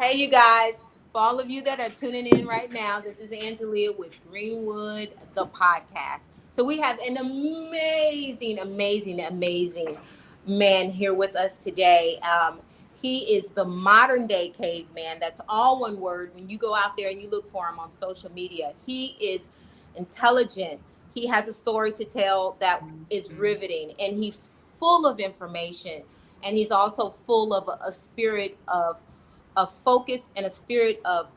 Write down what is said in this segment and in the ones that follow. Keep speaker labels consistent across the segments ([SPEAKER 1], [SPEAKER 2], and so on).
[SPEAKER 1] Hey, you guys. For all of you that are tuning in right now, this is Angelia with Greenwood The Podcast. So we have an amazing man here with us today. He is the modern day caveman. That's all one word. When you go out there and you look for him on social media, he is intelligent. He has a story to tell that is riveting, and he's full of information. And he's also full of a spirit of focus and a spirit of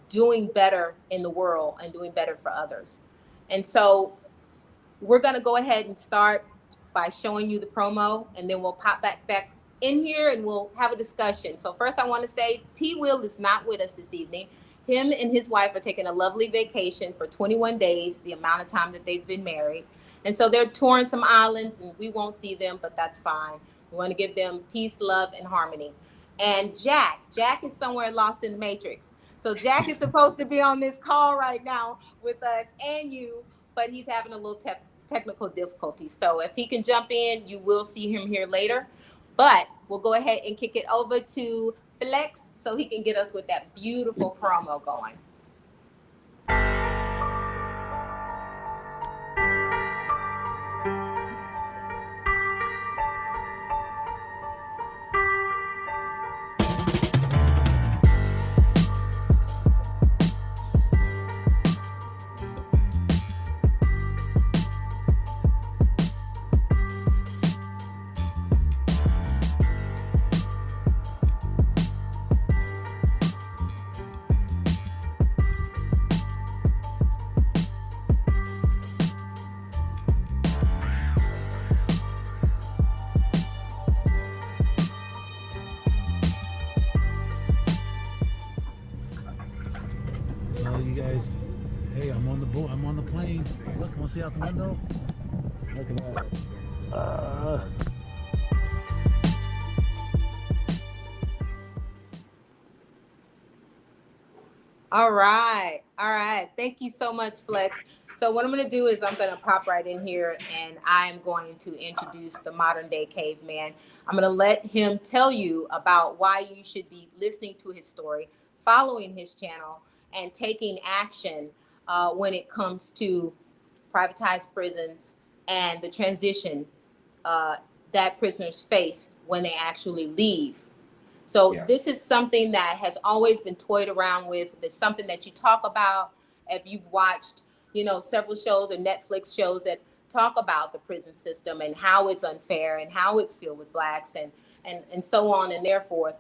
[SPEAKER 1] doing better in the world and doing better for others. And so we're going to go ahead and start by showing you the promo, and then we'll pop back in here and we'll have a discussion. So first I want to say T Will is not with us this evening. Him and his wife are taking a lovely vacation for 21 days, the amount of time that they've been married. And so they're touring some islands, and we won't see them, but that's fine. We want to give them peace, love, and harmony. And Jack is somewhere lost in the matrix. So Jack is supposed to be on this call right now with us and you, but he's having a little technical difficulty. So if he can jump in, you will see him here later. But we'll go ahead and kick it over to Flex so he can get us with that beautiful promo going.
[SPEAKER 2] I'm on the plane. Look, want to see out the window? Look at that.
[SPEAKER 1] All right. Thank you so much, Flex. So what I'm going to do is I'm going to pop right in here, and I'm going to introduce the modern day caveman. I'm going to let him tell you about why you should be listening to his story, following his channel, and taking action when it comes to privatized prisons and the transition that prisoners face when they actually leave. So This is something that has always been toyed around with. It's something that you talk about. If you've watched, several shows and Netflix shows that talk about the prison system and how it's unfair and how it's filled with blacks and so on and therefore.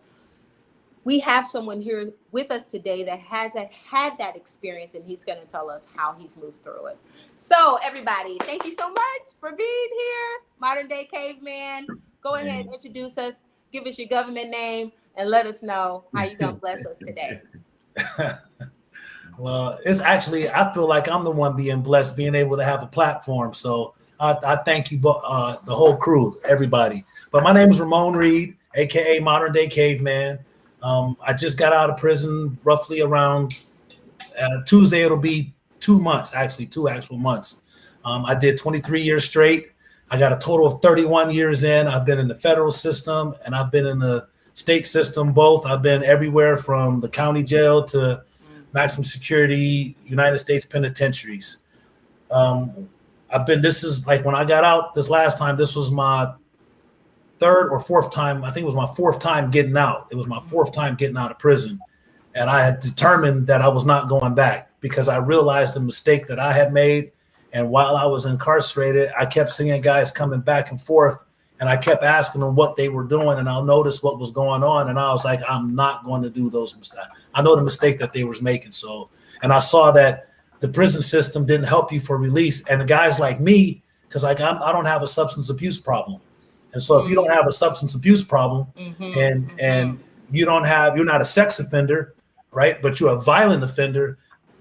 [SPEAKER 1] We have someone here with us today that hasn't had that experience, and he's going to tell us how he's moved through it. So everybody, thank you so much for being here. Modern day caveman, go ahead and introduce us. Give us your government name and let us know how you're going to bless us today.
[SPEAKER 2] Well, it's actually, I feel like I'm the one being blessed, being able to have a platform. So I thank you, the whole crew, everybody. But my name is Ramon Reid, a.k.a. Modern Day Caveman. I just got out of prison roughly around Tuesday. It'll be 2 months, actually, 2 actual months. I did 23 years straight. I got a total of 31 years in. I've been in the federal system and I've been in the state system, both. I've been everywhere from the county jail to maximum security United States penitentiaries. This is like when I got out this last time, this was my third or fourth time. I think it was my fourth time getting out. It was my fourth time getting out of prison. And I had determined that I was not going back because I realized the mistake that I had made. And while I was incarcerated, I kept seeing guys coming back and forth, and I kept asking them what they were doing, and I'll notice what was going on. And I was like, I'm not going to do those mistakes. I know the mistake that they was making. So, and I saw that the prison system didn't help you for release. And the guys like me, because I don't have a substance abuse problem. And so if you don't have a substance abuse problem and you're not a sex offender, right? But you're a violent offender,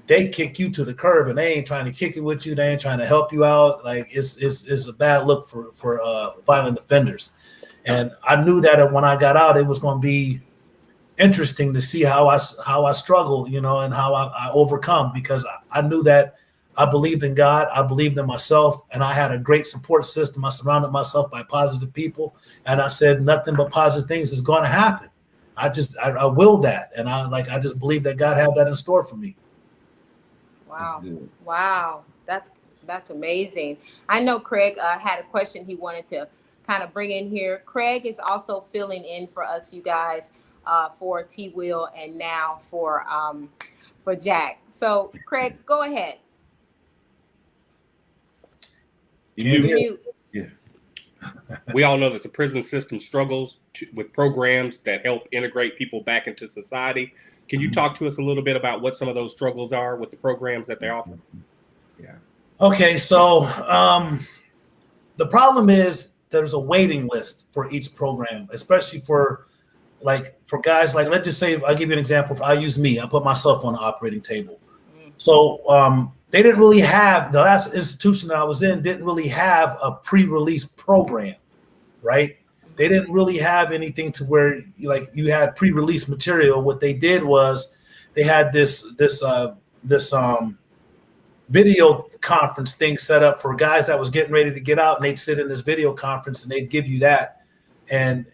[SPEAKER 2] they kick you to the curb and they ain't trying to kick it with you. They ain't trying to help you out. Like it's a bad look for violent offenders. And I knew that when I got out, it was going to be interesting to see how I struggle, and how I overcome, because I knew that I believed in God. I believed in myself, and I had a great support system. I surrounded myself by positive people, and I said nothing but positive things is going to happen. I willed that, and I just believe that God had that in store for me.
[SPEAKER 1] Wow. Wow. That's amazing. I know Craig had a question he wanted to kind of bring in here. Craig is also filling in for us, you guys, for T Will and now for Jack. So Craig, go ahead.
[SPEAKER 3] You
[SPEAKER 1] Mute.
[SPEAKER 3] Yeah. We all know that the prison system struggles with programs that help integrate people back into society. Can you talk to us a little bit about what some of those struggles are with the programs that they offer?
[SPEAKER 2] Yeah. Okay, so the problem is there's a waiting list for each program, especially for guys like, let's just say, I'll give you an example. I use me. I put myself on the operating table. So they didn't really have, the last institution that I was in didn't really have a pre-release program, right? They didn't really have anything to where you had pre-release material. What they did was they had this video conference thing set up for guys that was getting ready to get out, and they'd sit in this video conference and they'd give you that, and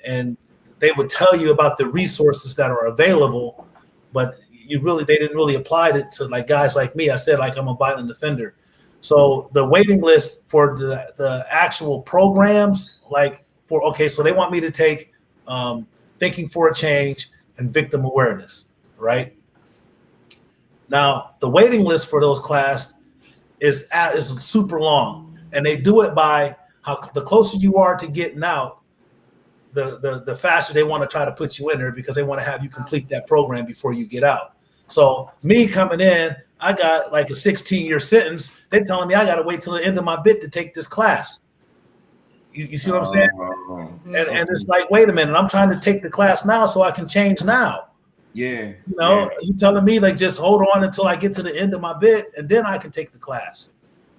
[SPEAKER 2] they would tell you about the resources that are available, but they didn't really apply it to like guys like me. I said, like, I'm a violent offender. So the waiting list for the actual programs, so they want me to take Thinking for a Change and Victim Awareness, right? Now, the waiting list for those class is super long, and they do it by how the closer you are to getting out, the faster they want to try to put you in there, because they want to have you complete that program before you get out. So me coming in, I got like a 16-year sentence. They're telling me I got to wait till the end of my bit to take this class. You see what I'm saying? And it's like, wait a minute, I'm trying to take the class now so I can change now.
[SPEAKER 4] Yeah.
[SPEAKER 2] You telling me like just hold on until I get to the end of my bit and then I can take the class.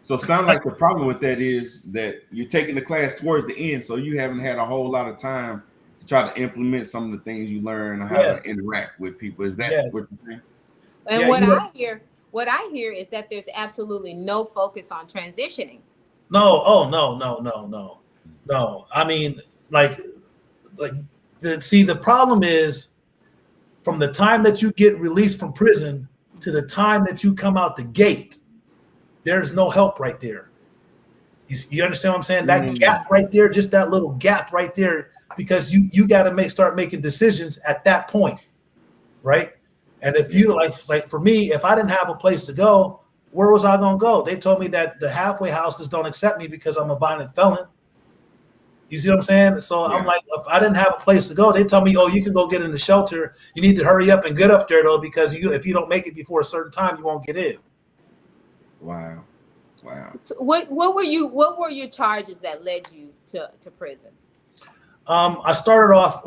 [SPEAKER 4] So it sounds like the problem with that is that you're taking the class towards the end, so you haven't had a whole lot of time to try to implement some of the things you learn and how to interact with people. Is that what you're saying?
[SPEAKER 1] And what I hear is that there's absolutely no focus on transitioning.
[SPEAKER 2] No. I mean, the problem is from the time that you get released from prison to the time that you come out the gate, there's no help right there. You understand what I'm saying? That gap right there, just that little gap right there, because you got to start making decisions at that point, right? And if you like for me, if I didn't have a place to go, where was I gonna go? They told me that the halfway houses don't accept me because I'm a violent felon. You see what I'm saying? So I'm like, if I didn't have a place to go, they tell me, oh, you can go get in the shelter. You need to hurry up and get up there though, because if you don't make it before a certain time, you won't get in.
[SPEAKER 4] Wow.
[SPEAKER 1] So what were your charges that led you to prison?
[SPEAKER 2] I started off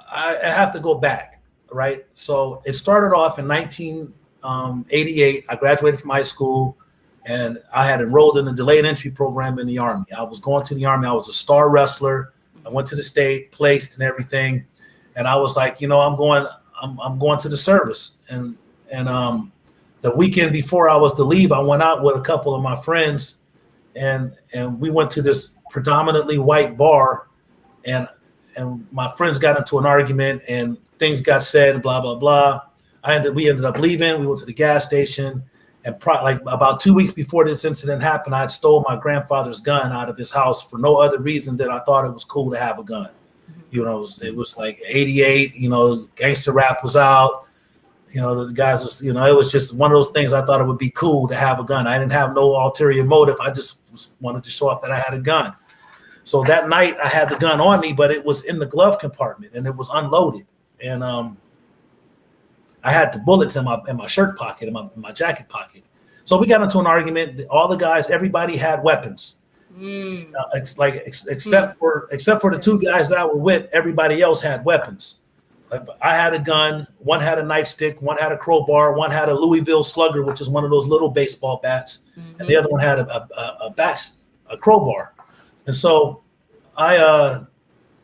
[SPEAKER 2] I have to go back, right? So it started off in 1988. I graduated from high school, and I had enrolled in the delayed entry program in the Army. I was going to the Army. I was a star wrestler. I went to the state, placed and everything, and I was like, I'm going to the service. And the weekend before I was to leave, I went out with a couple of my friends, and we went to this predominantly white bar, and my friends got into an argument and things got said and blah, blah, blah. We ended up leaving. We went to the gas station, and about 2 weeks before this incident happened, I had stole my grandfather's gun out of his house for no other reason than I thought it was cool to have a gun. It was like 88, gangster rap was out. The guys was, it was just one of those things. I thought it would be cool to have a gun. I didn't have no ulterior motive. I just wanted to show off that I had a gun. So that night I had the gun on me, but it was in the glove compartment and it was unloaded. And I had the bullets in my shirt pocket, in my jacket pocket. So we got into an argument. All the guys, everybody had weapons. Except for the two guys that I were with, everybody else had weapons. I had a gun. One had a nightstick. One had a crowbar. One had a Louisville Slugger, which is one of those little baseball bats, and the other one had a crowbar. And so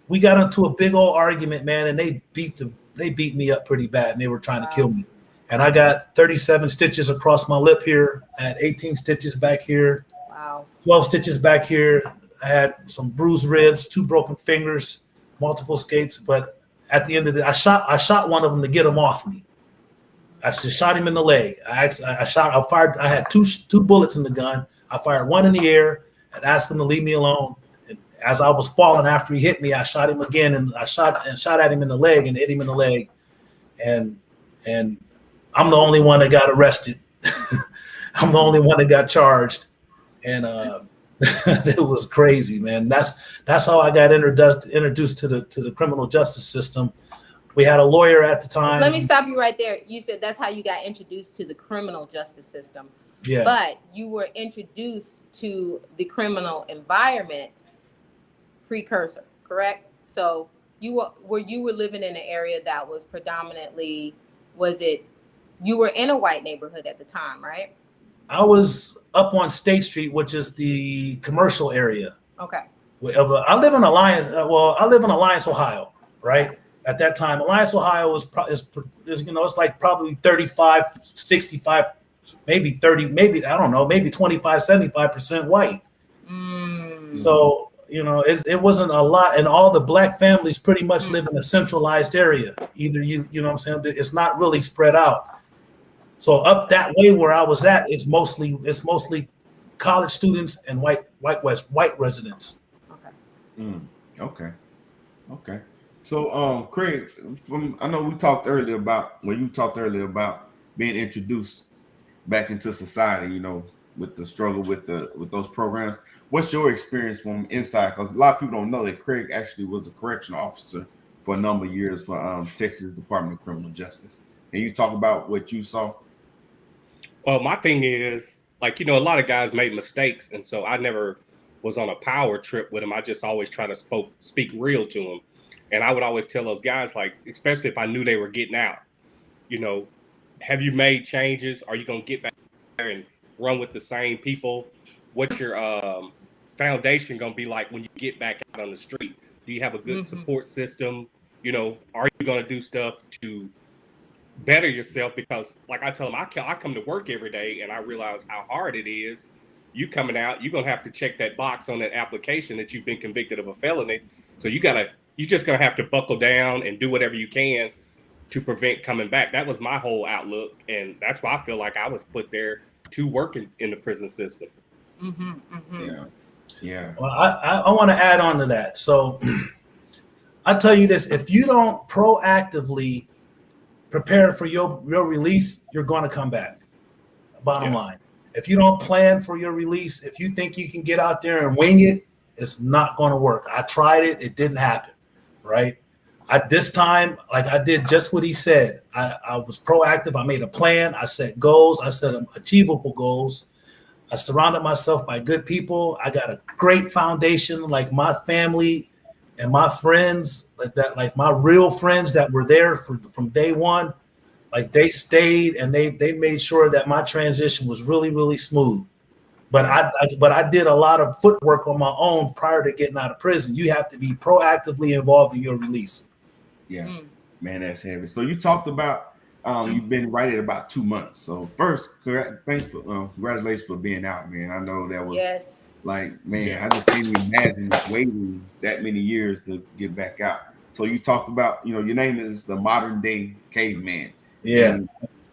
[SPEAKER 2] we got into a big old argument, man, and they beat me up pretty bad, and they were trying to kill me. And I got 37 stitches across my lip here. I had 18 stitches back here.
[SPEAKER 1] Wow.
[SPEAKER 2] 12 stitches back here. I had some bruised ribs, 2 broken fingers, multiple scrapes, but at the end of the day, I shot one of them to get him off me. I just shot him in the leg. I fired. I had two bullets in the gun. I fired one in the air and asked him to leave me alone. And as I was falling after he hit me, I shot him again, and I shot at him in the leg and hit him in the leg. And I'm the only one that got arrested. I'm the only one that got charged, and it was crazy, man. That's how I got introduced to the criminal justice system. We had a lawyer at the time.
[SPEAKER 1] Let me stop you right there. You said that's how you got introduced to the criminal justice system.
[SPEAKER 2] Yeah.
[SPEAKER 1] But you were introduced to the criminal environment precursor, correct? So you were living in an area that was predominantly, you were in a white neighborhood at the time, right?
[SPEAKER 2] I was up on State Street, which is the commercial area.
[SPEAKER 1] Okay.
[SPEAKER 2] I live in Alliance, Ohio, right? At that time, Alliance, Ohio is it's like probably 35, 65, maybe 30, maybe, I don't know, maybe 25, 75% white. So, it wasn't a lot. And all the black families pretty much live in a centralized area. Either you know what I'm saying? It's not really spread out. So up that way where I was at, it's mostly college students and white residents.
[SPEAKER 1] Okay.
[SPEAKER 4] Okay. So, Craig, I know you talked earlier about being introduced back into society, with the struggle with those programs. What's your experience from inside? Because a lot of people don't know that Craig actually was a correctional officer for a number of years for Texas Department of Criminal Justice. Can you talk about what you saw?
[SPEAKER 3] Well, my thing is, a lot of guys made mistakes, and so I never was on a power trip with them. I just always try to speak real to them. And I would always tell those guys, especially if I knew they were getting out, have you made changes? Are you going to get back there and run with the same people? What's your foundation going to be like when you get back out on the street? Do you have a good support system? Are you going to do stuff to better yourself? Because like I tell them, I come to work every day and I realize how hard it is. You coming out, you're going to have to check that box on that application that you've been convicted of a felony. So you're just going to have to buckle down and do whatever you can to prevent coming back. That was my whole outlook. And that's why I feel like I was put there to work in the prison system.
[SPEAKER 4] Yeah.
[SPEAKER 2] Well, I want to add on to that. So I tell you this, if you don't proactively prepare for your release, you're going to come back. Bottom line. If you don't plan for your release, if you think you can get out there and wing it, it's not going to work. I tried it. It didn't happen. Right. This time, I did just what he said. I was proactive. I made a plan. I set goals. I set achievable goals. I surrounded myself by good people. I got a great foundation, like my family and my friends, like my real friends that were there from day one. They stayed and they made sure that my transition was really, really smooth. But I did a lot of footwork on my own prior to getting out of prison. You have to be proactively involved in your release.
[SPEAKER 4] Yeah, man, that's heavy. So you talked about you've been right at about 2 months. So first, congratulations for being out, man. I know that was I just can't even imagine waiting that many years to get back out. So you talked about, your name is the modern day Caveman.
[SPEAKER 2] Yeah,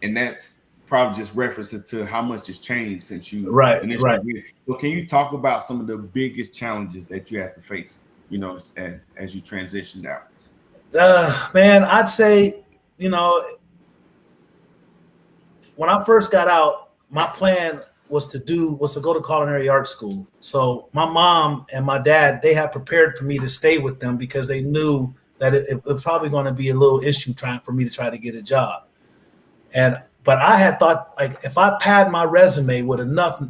[SPEAKER 4] and that's probably just referencing to how much has changed since you
[SPEAKER 2] right.
[SPEAKER 4] So can you talk about some of the biggest challenges that you have to face, as you transitioned out?
[SPEAKER 2] Man, I'd say, when I first got out, my plan was to go to culinary arts school. So my mom and my dad, they had prepared for me to stay with them because they knew that it was probably going to be a little issue for me to try to get a job. But I had thought, if I pad my resume with enough,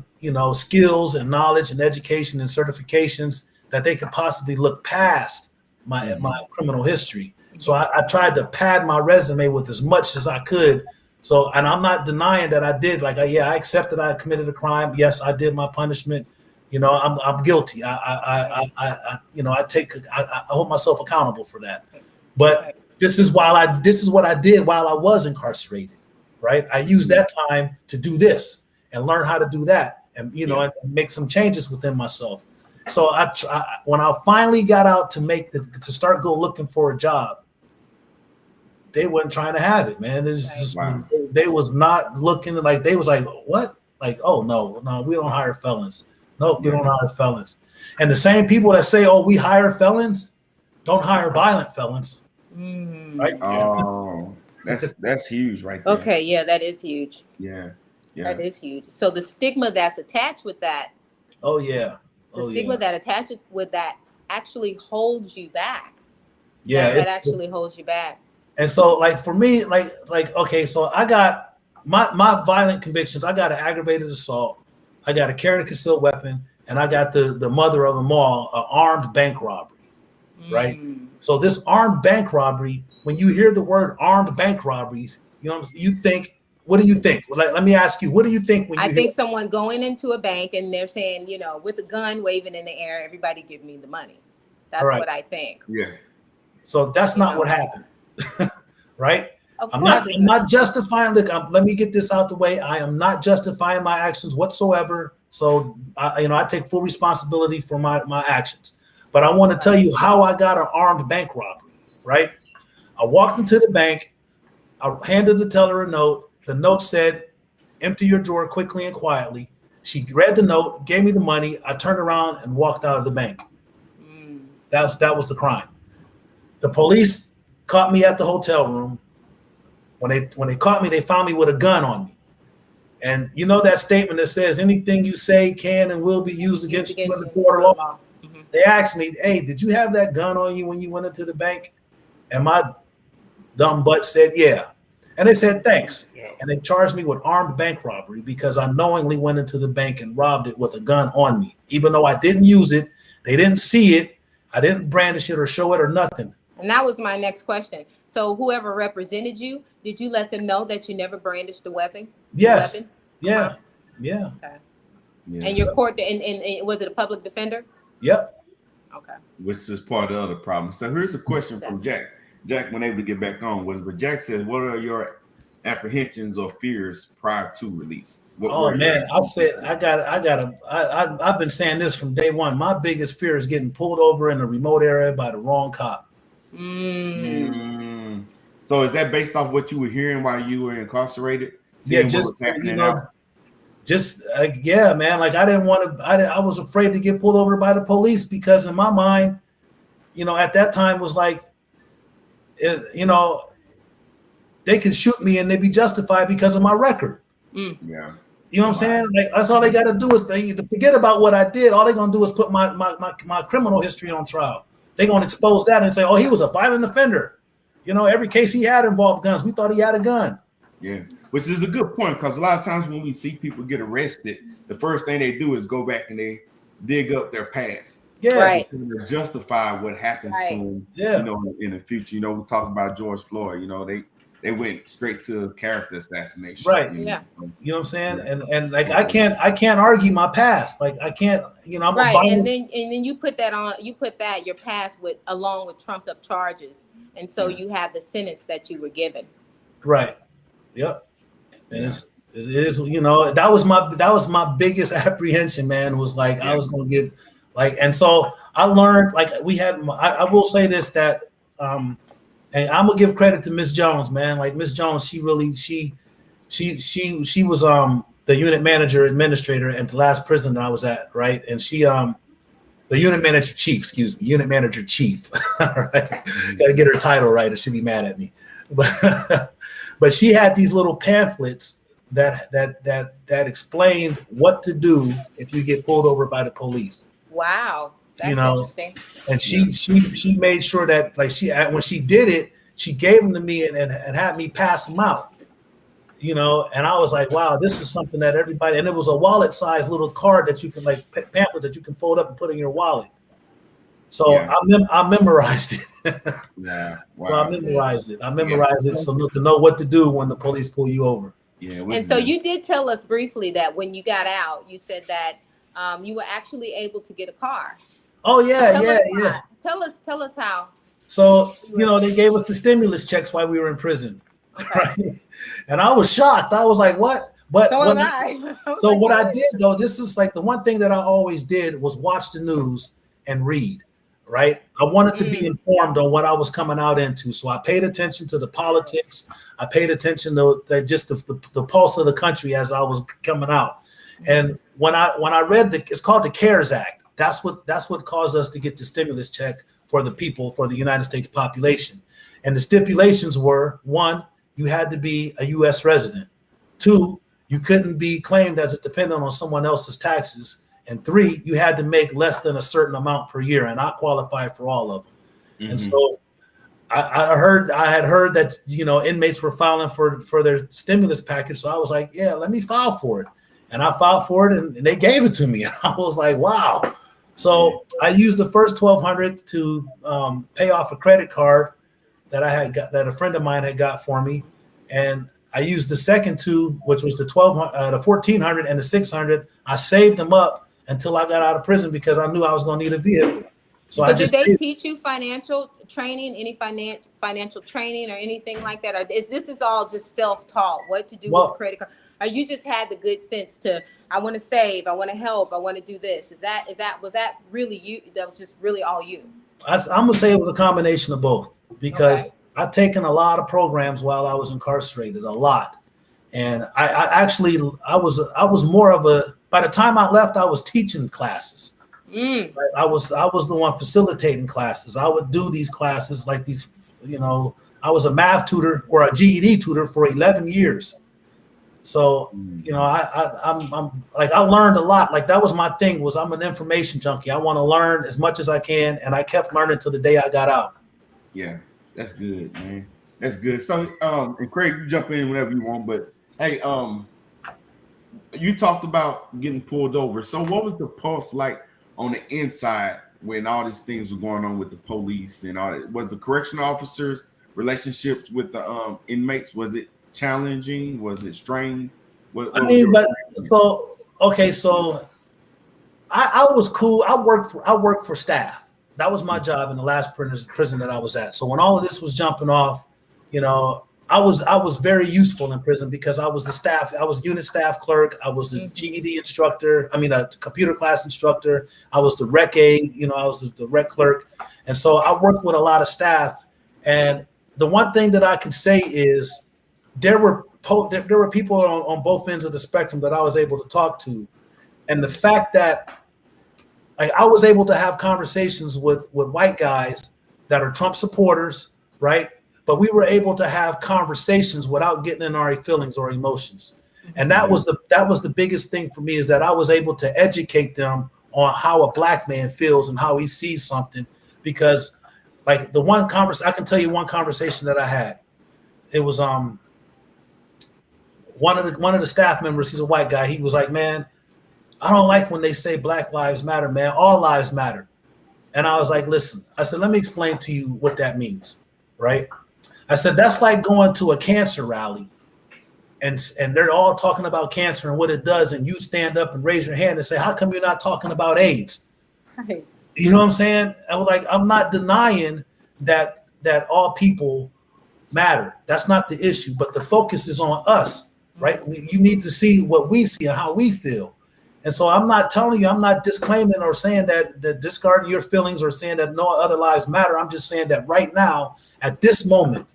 [SPEAKER 2] skills and knowledge and education and certifications, that they could possibly look past my criminal history. So I tried to pad my resume with as much as I could. So, and I'm not denying that I did. I accepted I committed a crime. Yes, I did my punishment. I'm guilty. I hold myself accountable for that. But this is what I did while I was incarcerated. Right. I used that time to do this and learn how to do that and, and make some changes within myself. So when I finally got out to start looking for a job, they wasn't trying to have it, man. It's just,
[SPEAKER 4] wow.
[SPEAKER 2] they was not looking like, they was like, what? Like, oh no, we don't hire felons. Nope, we don't hire felons. And the same people that say, oh, we hire felons, don't hire violent felons. Right?
[SPEAKER 4] Oh, that's huge right there.
[SPEAKER 1] Okay, yeah, that is huge.
[SPEAKER 4] Yeah.
[SPEAKER 1] That is huge. So the stigma that's attached with that.
[SPEAKER 2] Oh yeah.
[SPEAKER 1] The stigma that attaches with that actually holds you back.
[SPEAKER 2] Yeah,
[SPEAKER 1] that actually holds you back.
[SPEAKER 2] And so, like for me, like okay, so I got my violent convictions. I got an aggravated assault, I got a carrying a concealed weapon, and I got the mother of them all, an armed bank robbery. Right. So this armed bank robbery, when you hear the word armed bank robberies, you think. What do you think? Like, let me ask you, what do you think when you
[SPEAKER 1] I think someone going into a bank and they're saying, with a gun waving in the air, everybody give me the money. That's what I think.
[SPEAKER 4] Yeah.
[SPEAKER 2] So that's not what happened. Right? I'm
[SPEAKER 1] I'm
[SPEAKER 2] not justifying. Look, let me get this out the way. I am not justifying my actions whatsoever. So I take full responsibility for my actions. But I want to tell you how I got an armed bank robbery, right? I walked into the bank, I handed the teller a note. The note said, empty your drawer quickly and quietly. She read the note, gave me the money. I turned around and walked out of the bank. That was the crime. The police caught me at the hotel room. When they caught me, they found me with a gun on me. And you know that statement that says anything you say can and will be used against you in the court of law? They asked me, hey, did you have that gun on you when you went into the bank? And my dumb butt said, yeah. And they said, thanks. Yeah. And they charged me with armed bank robbery because I knowingly went into the bank and robbed it with a gun on me. Even though I didn't use it, they didn't see it, I didn't brandish it or show it or nothing.
[SPEAKER 1] And that was my next question. So whoever represented you, did you let them know that you never brandished a weapon?
[SPEAKER 2] Yes.
[SPEAKER 1] Weapon?
[SPEAKER 2] Yeah. Yeah.
[SPEAKER 1] Okay. Yeah. And your court, and was it a public defender?
[SPEAKER 2] Yep.
[SPEAKER 1] Okay.
[SPEAKER 4] Which is part of the other problem. So here's a question from Jack. Jack, when able to get back on, but Jack says, what are your apprehensions or fears prior to release?
[SPEAKER 2] Man, I've been saying this from day one. My biggest fear is getting pulled over in a remote area by the wrong cop.
[SPEAKER 4] So is that based off what you were hearing while you were incarcerated?
[SPEAKER 2] Yeah, yeah, man. Like I didn't want to. I was afraid to get pulled over by the police because in my mind, at that time was like, they can shoot me and they be justified because of my record.
[SPEAKER 4] Yeah.
[SPEAKER 2] You know what I'm saying? Like that's all they got to do is they forget about what I did. All they're gonna do is put my criminal history on trial. They're gonna expose that and say, oh, he was a violent offender. Every case he had involved guns. We thought he had a gun.
[SPEAKER 4] Yeah, which is a good point because a lot of times when we see people get arrested, the first thing they do is go back and they dig up their past.
[SPEAKER 2] Yeah,
[SPEAKER 1] right.
[SPEAKER 4] To justify what happens to them.
[SPEAKER 2] Yeah.
[SPEAKER 4] In the future. We talk about George Floyd. They went straight to character assassination.
[SPEAKER 2] Right.
[SPEAKER 1] Yeah.
[SPEAKER 2] You know what I'm saying? And like I can't argue my past. Like I can't. I'm
[SPEAKER 1] right. And then you put that your past along with trumped up charges, and so you have the sentence that you were given.
[SPEAKER 2] Right. Yep. And it is. That was my biggest apprehension, man. Was like I was going to get. Like, and so I learned, like we had, I will say this, that, and I'm gonna give credit to Miss Jones, man. Like Miss Jones, she was the unit manager administrator at the last prison that I was at, right? And she the unit manager chief, right? Gotta get her title right, or she'll be mad at me. But she had these little pamphlets that explained what to do if you get pulled over by the police.
[SPEAKER 1] Wow, that's interesting.
[SPEAKER 2] And she made sure that when she did it, she gave them to me and had me pass them out. And I was like, wow, this is something that everybody, and it was a wallet size little card that you can pamphlet that you can fold up and put in your wallet. So I memorized it.
[SPEAKER 4] Yeah. Wow.
[SPEAKER 2] So I memorized it. So to know what to do when the police pull you over.
[SPEAKER 4] Yeah.
[SPEAKER 1] And so you did tell us briefly that when you got out, you said that you were actually able to get a car.
[SPEAKER 2] Oh yeah,
[SPEAKER 1] Tell us how.
[SPEAKER 2] So they gave us the stimulus checks while we were in prison, right? And I was shocked. I was like, "What?" But
[SPEAKER 1] so
[SPEAKER 2] what I did though, this is like the one thing that I always did was watch the news and read, right? I wanted to be informed on what I was coming out into. So I paid attention to the politics. I paid attention to the pulse of the country as I was coming out. And when I read it's called the CARES Act. That's what caused us to get the stimulus check for the people, for the United States population. And the stipulations were: 1, you had to be a U.S. resident. 2, you couldn't be claimed as a dependent on someone else's taxes. And 3, you had to make less than a certain amount per year. And I qualified for all of them. Mm-hmm. And so I had heard that, inmates were filing for their stimulus package. So I was like, yeah, let me file for it. And I filed for it, and they gave it to me. I was like, wow. So I used the first $1,200 to pay off a credit card that that a friend of mine had got for me, and I used the second 2, which was the $1,400 and the $600. I saved them up until I got out of prison because I knew I was going to need a vehicle. So I just.
[SPEAKER 1] Did they teach you financial training, any financial training or anything like that? Or this is all just self-taught? What to do with a credit card? Or you just had the good sense to, I want to save, I want to help, I want to do this. Was that really you? That was just really all you? I'm
[SPEAKER 2] gonna say it was a combination of both, because I've taken a lot of programs while I was incarcerated, a lot, and I was more of a. By the time I left, I was teaching classes. Right? I was the one facilitating classes. I would do these classes like these. I was a math tutor or a GED tutor for 11 years. So, I'm like, I learned a lot. Like, that was my thing, was I'm an information junkie. I want to learn as much as I can. And I kept learning till the day I got out.
[SPEAKER 4] Yeah, that's good, man. That's good. So, and Craig, you jump in whenever you want, but hey, you talked about getting pulled over. So what was the pulse like on the inside when all these things were going on with the police and all that? Was the correctional officers' relationships with the inmates, was it challenging? Was it strained? So I was cool. I worked for staff. That was my job in the last prison that I was at. So when all of this was jumping off, I was very useful in prison because I was the staff. I was unit staff clerk. I was the GED instructor. A computer class instructor. I was the rec aide. I was the rec clerk. And so I worked with a lot of staff. And the one thing that I can say is, there were people on both ends of the spectrum that I was able to talk to, and the fact that I was able to have conversations with white guys that are Trump supporters, right? But we were able to have conversations without getting in our feelings or emotions, and that was the biggest thing for me, is that I was able to educate them on how a black man feels and how he sees something. Because, like, I can tell you one conversation that I had. It was one of the staff members, he's a white guy. He was like, man, I don't like when they say Black Lives Matter, man. All lives matter. And I was like, listen, I said, let me explain to you what that means, right? I said, that's like going to a cancer rally and they're all talking about cancer and what it does. And you stand up and raise your hand and say, how come you're not talking about AIDS? Right. You know what I'm saying? I was like, I'm not denying that all people matter. That's not the issue, but the focus is on us. Right? You need to see what we see and how we feel. And so I'm not telling you, I'm not disclaiming or saying that discarding your feelings or saying that no other lives matter. I'm just saying that right now, at this moment,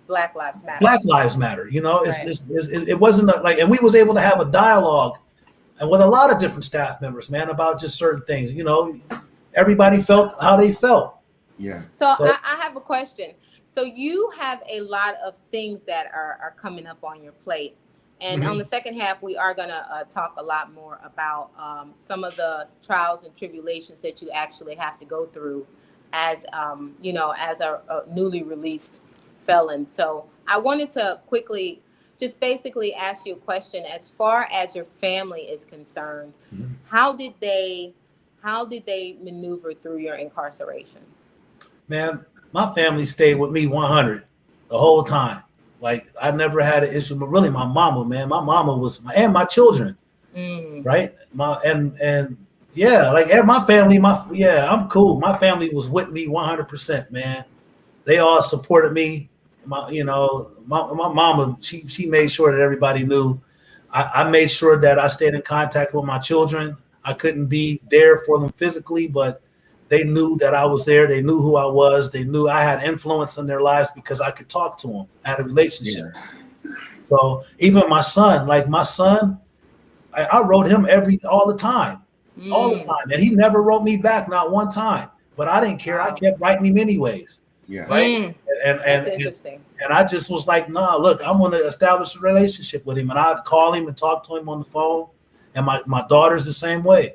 [SPEAKER 1] Black Lives Matter.
[SPEAKER 2] Black Lives Matter.
[SPEAKER 1] Right.
[SPEAKER 2] It wasn't and we was able to have a dialogue and with a lot of different staff members, man, about just certain things. Everybody felt how they felt.
[SPEAKER 4] Yeah.
[SPEAKER 1] So I have a question. So you have a lot of things that are coming up on your plate. And on the second half, we are going to talk a lot more about some of the trials and tribulations that you actually have to go through as, as a newly released felon. So I wanted to quickly just basically ask you a question. As far as your family is concerned, how did they maneuver through your incarceration?
[SPEAKER 2] Man, my family stayed with me 100 the whole time. Like, I never had an issue, but really my mama was and my children, right? My family, I'm cool. My family was with me 100%, man. They all supported me. My mama, she made sure that everybody knew. I made sure that I stayed in contact with my children. I couldn't be there for them physically, but They knew that I was there. They knew who I was. They knew I had influence in their lives because I could talk to them. I had a relationship. Yeah. So even my son, I wrote him all the time, and he never wrote me back, not one time. But I didn't care. I kept writing him anyways.
[SPEAKER 4] Yeah.
[SPEAKER 2] Right.
[SPEAKER 1] That's interesting.
[SPEAKER 2] And I just was like, nah, look, I'm going to establish a relationship with him. And I'd call him and talk to him on the phone. And my daughter's the same way.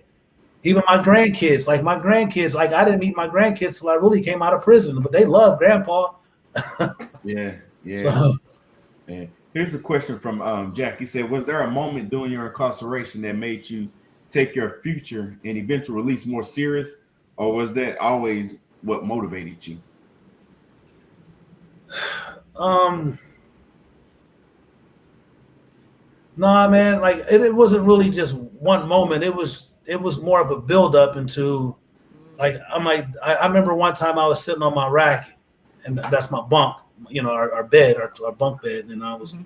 [SPEAKER 2] Even my grandkids, I didn't meet my grandkids till I really came out of prison, but they love grandpa.
[SPEAKER 4] Yeah. So, here's a question from Jack. He said, was there a moment during your incarceration that made you take your future and eventual release more serious? Or was that always what motivated you?
[SPEAKER 2] No, man, like it wasn't really just one moment. It was more of a buildup into, like, I remember one time I was sitting on my rack, and that's my bunk, our bed, our bunk bed, and I was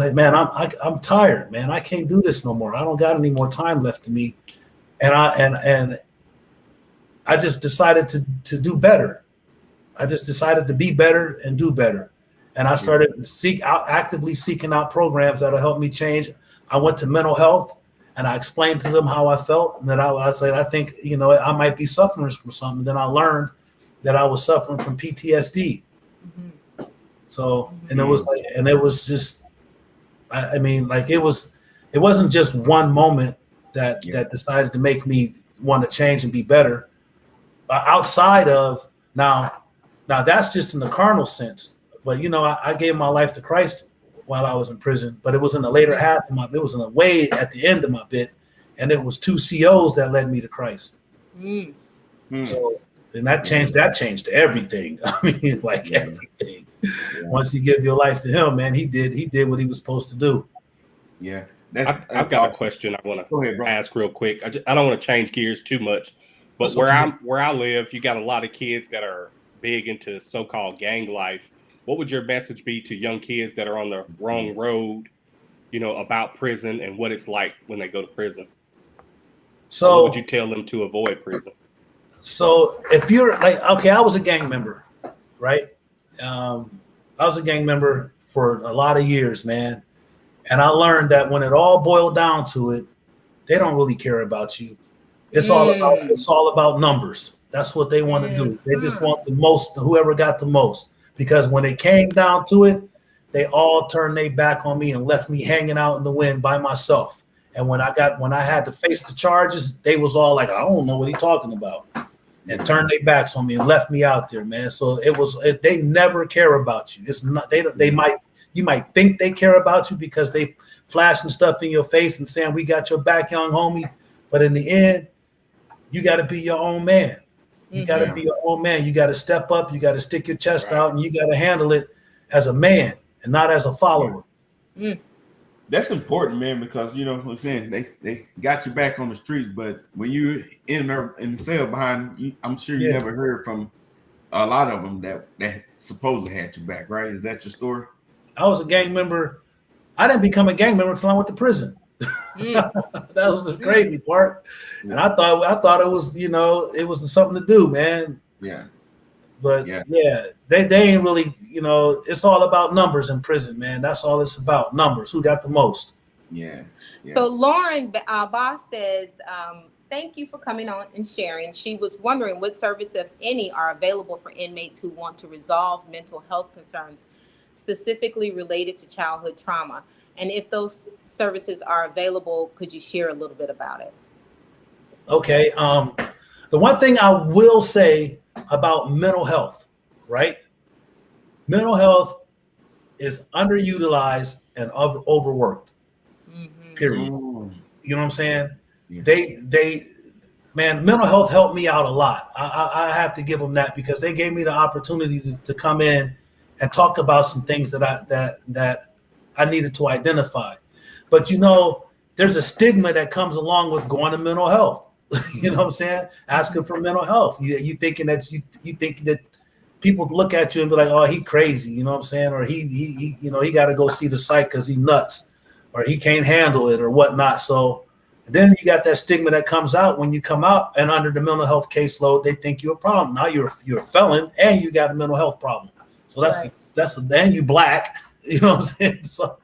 [SPEAKER 2] like, man, I'm tired, man. I can't do this no more. I don't got any more time left in me, and I just decided to do better. I just decided to be better and do better. And I started actively seeking out programs that'll help me change. I went to mental health and I explained to them how I felt. And that I said, I think, I might be suffering from something. Then I learned that I was suffering from PTSD. Mm-hmm. So, and it was just, it wasn't just one moment that decided to make me want to change and be better. Outside of now that's just in the carnal sense. But, I gave my life to Christ while I was in prison, but it was in the later half of it was in the way at the end of my bit. And it was 2 COs that led me to Christ. Mm. So, and that changed everything. I mean, everything. Yeah. Once you give your life to him, man, he did what he was supposed to do.
[SPEAKER 4] Yeah.
[SPEAKER 3] I've got a question I want to ask real quick. I don't want to change gears too much, but where I live, you got a lot of kids that are big into so-called gang life. What would your message be to young kids that are on the wrong road, about prison and what it's like when they go to prison? So what would you tell them to avoid prison? So
[SPEAKER 2] if you're I was a gang member, right? I was a gang member for a lot of years, man. And I learned that when it all boiled down to it, they don't really care about you. It's all about numbers. That's what they want to do. They just want the most, whoever got the most. Because when it came down to it, they all turned their back on me and left me hanging out in the wind by myself. And when I had to face the charges, they was all like, I don't know what he's talking about, and turned their backs on me and left me out there, man. So they never care about you. It's not, you might think they care about you because they flashing stuff in your face and saying, we got your back, young homie. But in the end, you got to be your own man. You got to be your own man. You got to step up. You got to stick your chest out, and you got to handle it as a man and not as a follower.
[SPEAKER 4] Mm. That's important, man, because what I'm saying, they got you back on the streets, but when you're in the cell behind you, I'm sure you never heard from a lot of them that supposedly had you back, right? Is that your story?
[SPEAKER 2] I was a gang member. I didn't become a gang member until I went to prison. That was the crazy part. And I thought it was, it was something to do, man. Yeah. But they ain't really, it's all about numbers in prison, man. That's all it's about. Numbers. Who got the most?
[SPEAKER 4] Yeah.
[SPEAKER 1] So Lauren Boss says, thank you for coming on and sharing. She was wondering what service, if any, are available for inmates who want to resolve mental health concerns, specifically related to childhood trauma. And if those services are available, could you share a little bit about it?
[SPEAKER 2] Okay. The one thing I will say about mental health, right? Mental health is underutilized and overworked. Mm-hmm. Period. You know what I'm saying? Yeah. Mental health helped me out a lot. I have to give them that because they gave me the opportunity to come in and talk about some things that I needed to identify. But there's a stigma that comes along with going to mental health. You know what I'm saying? Asking for mental health. You thinking that you think that people look at you and be like, oh, he crazy, you know what I'm saying? Or he got to go see the psych because he nuts, or he can't handle it or whatnot. So Then you got that stigma that comes out when you come out, and under the mental health caseload, they think you're a problem. Now you're a felon and you got a mental health problem. So and you black, you know what I'm saying? So,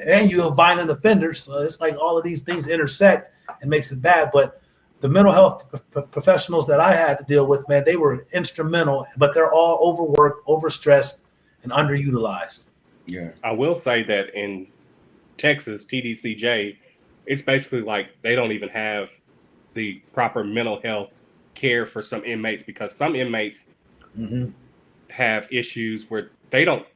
[SPEAKER 2] and you're a violent offender. So it's like all of these things intersect and makes it bad. But the mental health professionals that I had to deal with, man, they were instrumental, but they're all overworked, overstressed, and underutilized.
[SPEAKER 4] Yeah.
[SPEAKER 3] I will say that in Texas, TDCJ, it's basically like they don't even have the proper mental health care for some inmates, because some inmates have issues where they don't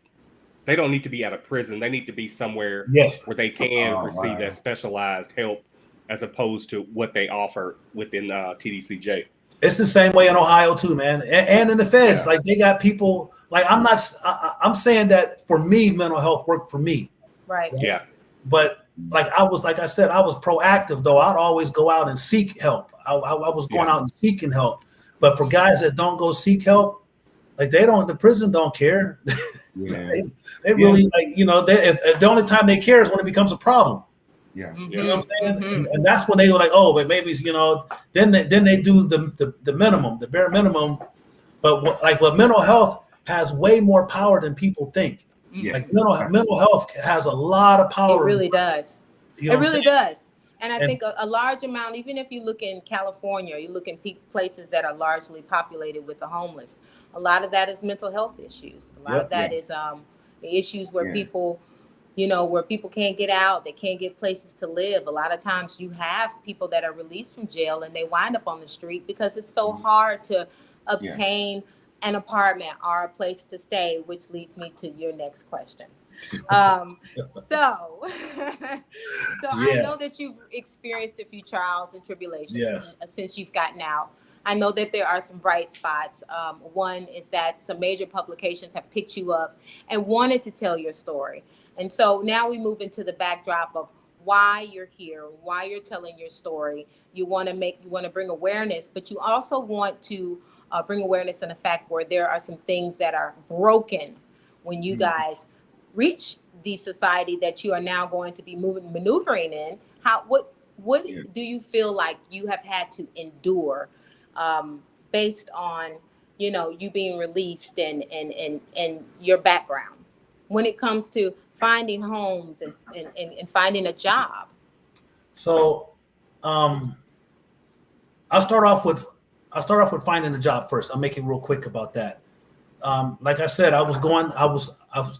[SPEAKER 3] need to be at a prison. They need to be somewhere where they can receive that specialized help, as opposed to what they offer within TDCJ.
[SPEAKER 2] It's the same way in Ohio too, man, and in the feds. Like they got people. Like I'm saying that for me, mental health worked for me.
[SPEAKER 1] Right.
[SPEAKER 3] Yeah.
[SPEAKER 2] But like I said, I was proactive though. I'd always go out and seek help. I was going out and seeking help. But for guys that don't go seek help, like the prison don't care.
[SPEAKER 4] Yeah.
[SPEAKER 2] they really like, you know, if the only time they care is when it becomes a problem.
[SPEAKER 4] Yeah.
[SPEAKER 2] You know what I'm saying? And that's when they were like, oh, but maybe, you know, then they do the minimum, the bare minimum. But but mental health has way more power than people think.
[SPEAKER 4] Yeah.
[SPEAKER 2] Like mental health has a lot of power.
[SPEAKER 1] It really does.
[SPEAKER 2] You know
[SPEAKER 1] it really does. And I think a large amount, even if you look in California, you look in places that are largely populated with the homeless, a lot of that is mental health issues. A lot of that is the issues where people, you know, where people can't get out, they can't get places to live. A lot of times you have people that are released from jail and they wind up on the street because it's so hard to obtain an apartment or a place to stay, which leads me to your next question. So I know that you've experienced a few trials and tribulations since you've gotten out. I know that there are some bright spots. One is that some major publications have picked you up and wanted to tell your story. And so now we move into the backdrop of why you're here, why you're telling your story. You want to bring awareness, but you also want to bring awareness in the fact where there are some things that are broken when you guys reach the society that you are now going to be maneuvering in. What do you feel like you have had to endure based on, you know, you being released and your background when it comes to finding homes and finding a job? So
[SPEAKER 2] I'll start off with finding a job first. I'll make it real quick about that. Like I said, I was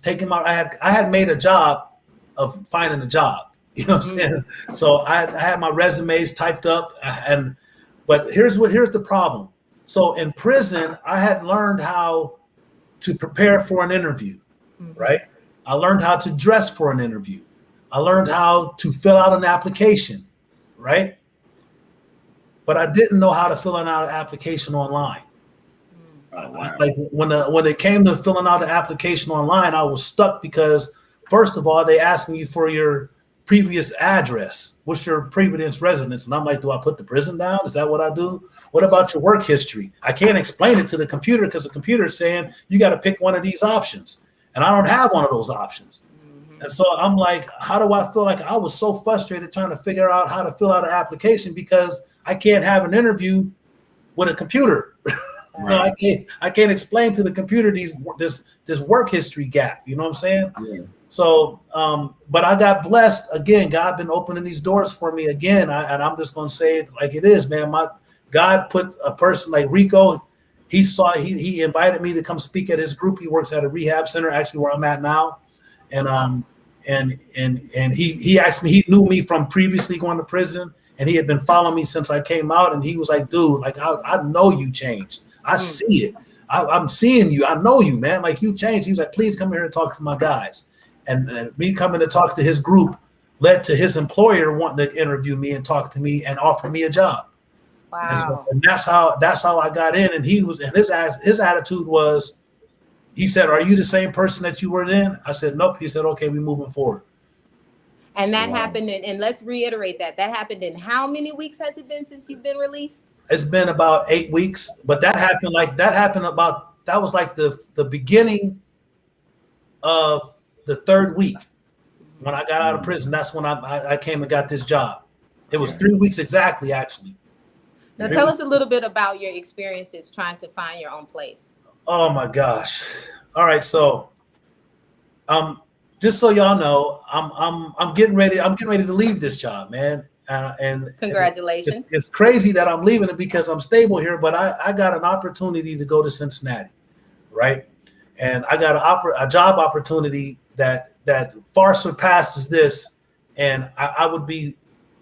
[SPEAKER 2] taking I had made a job of finding a job. You know what I'm saying? So I had my resumes typed up, but here's the problem. So in prison, I had learned how to prepare for an interview, right? I learned how to dress for an interview. I learned how to fill out an application, right? But I didn't know how to fill out an application online. Like when it came to filling out an application online, I was stuck because first of all, they asked me for your previous address. What's your previous residence? And I'm like, do I put the prison down? Is that what I do? What about your work history? I can't explain it to the computer because the computer is saying you got to pick one of these options. And I don't have one of those options. And so I'm like, how do I feel? Like I was so frustrated trying to figure out how to fill out an application because I can't have an interview with a computer. You know, I can't explain to the computer this work history gap. You know what I'm saying? Yeah. So, but I got blessed again. God been opening these doors for me again. And I'm just gonna say it like it is, man. God put a person like Rico. He invited me to come speak at his group. He works at a rehab center, actually where I'm at now. And he asked me. He knew me from previously going to prison, and he had been following me since I came out. And he was like, "Dude, like I know you changed. I see it. I'm seeing you. I know you, man. Like you changed." He was like, "Please come here and talk to my guys." And me coming to talk to his group led to his employer wanting to interview me and talk to me and offer me a job. Wow. And that's how I got in. And his attitude was, he said, "Are you the same person that you were then?" I said, "Nope." He said, "Okay, we're moving forward."
[SPEAKER 1] And that happened and let's reiterate that happened in how many weeks has it been since you've been released?
[SPEAKER 2] It's been about 8 weeks, but that was like the beginning of the third week when I got out of prison. That's when I came and got this job. It was 3 weeks exactly, actually.
[SPEAKER 1] Now, tell us a little bit about your experiences trying to find your own place.
[SPEAKER 2] Oh my gosh! All right, so just so y'all know, I'm getting ready. I'm getting ready to leave this job, man. And
[SPEAKER 1] congratulations!
[SPEAKER 2] It's crazy that I'm leaving it because I'm stable here, but I got an opportunity to go to Cincinnati, right? And I got a job opportunity that far surpasses this, and I would be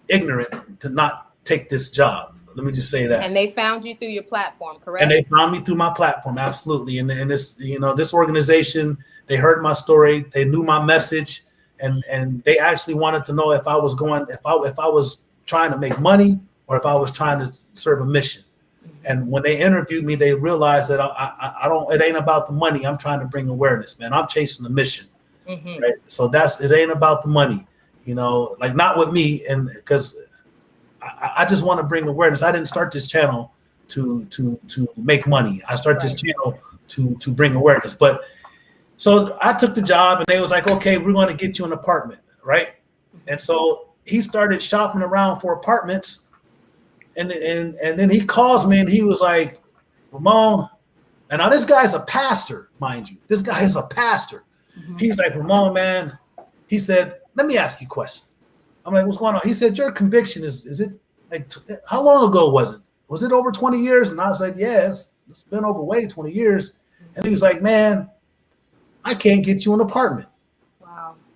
[SPEAKER 2] ignorant to not take this job. Let me just say that.
[SPEAKER 1] And they found you through your platform, correct?
[SPEAKER 2] And they found me through my platform, absolutely. And this, this organization, they heard my story, they knew my message, and they actually wanted to know if I was trying to make money or if I was trying to serve a mission. And when they interviewed me, they realized that I don't. It ain't about the money. I'm trying to bring awareness, man. I'm chasing the mission, right? So it ain't about the money, like not with me, and because I just want to bring awareness. I didn't start this channel to make money. I started this channel to bring awareness. But so I took the job, and they was like, okay, we're going to get you an apartment, right? And so he started shopping around for apartments. And then he calls me and he was like, Ramon, and now this guy's a pastor, mind you. This guy is a pastor. He's like, Ramon, man, he said, let me ask you a question. I'm like, what's going on? He said, your conviction is it like, how long ago was it? Was it over 20 years? And I was like, yeah, it's been over way 20 years. And he was like, man, I can't get you an apartment.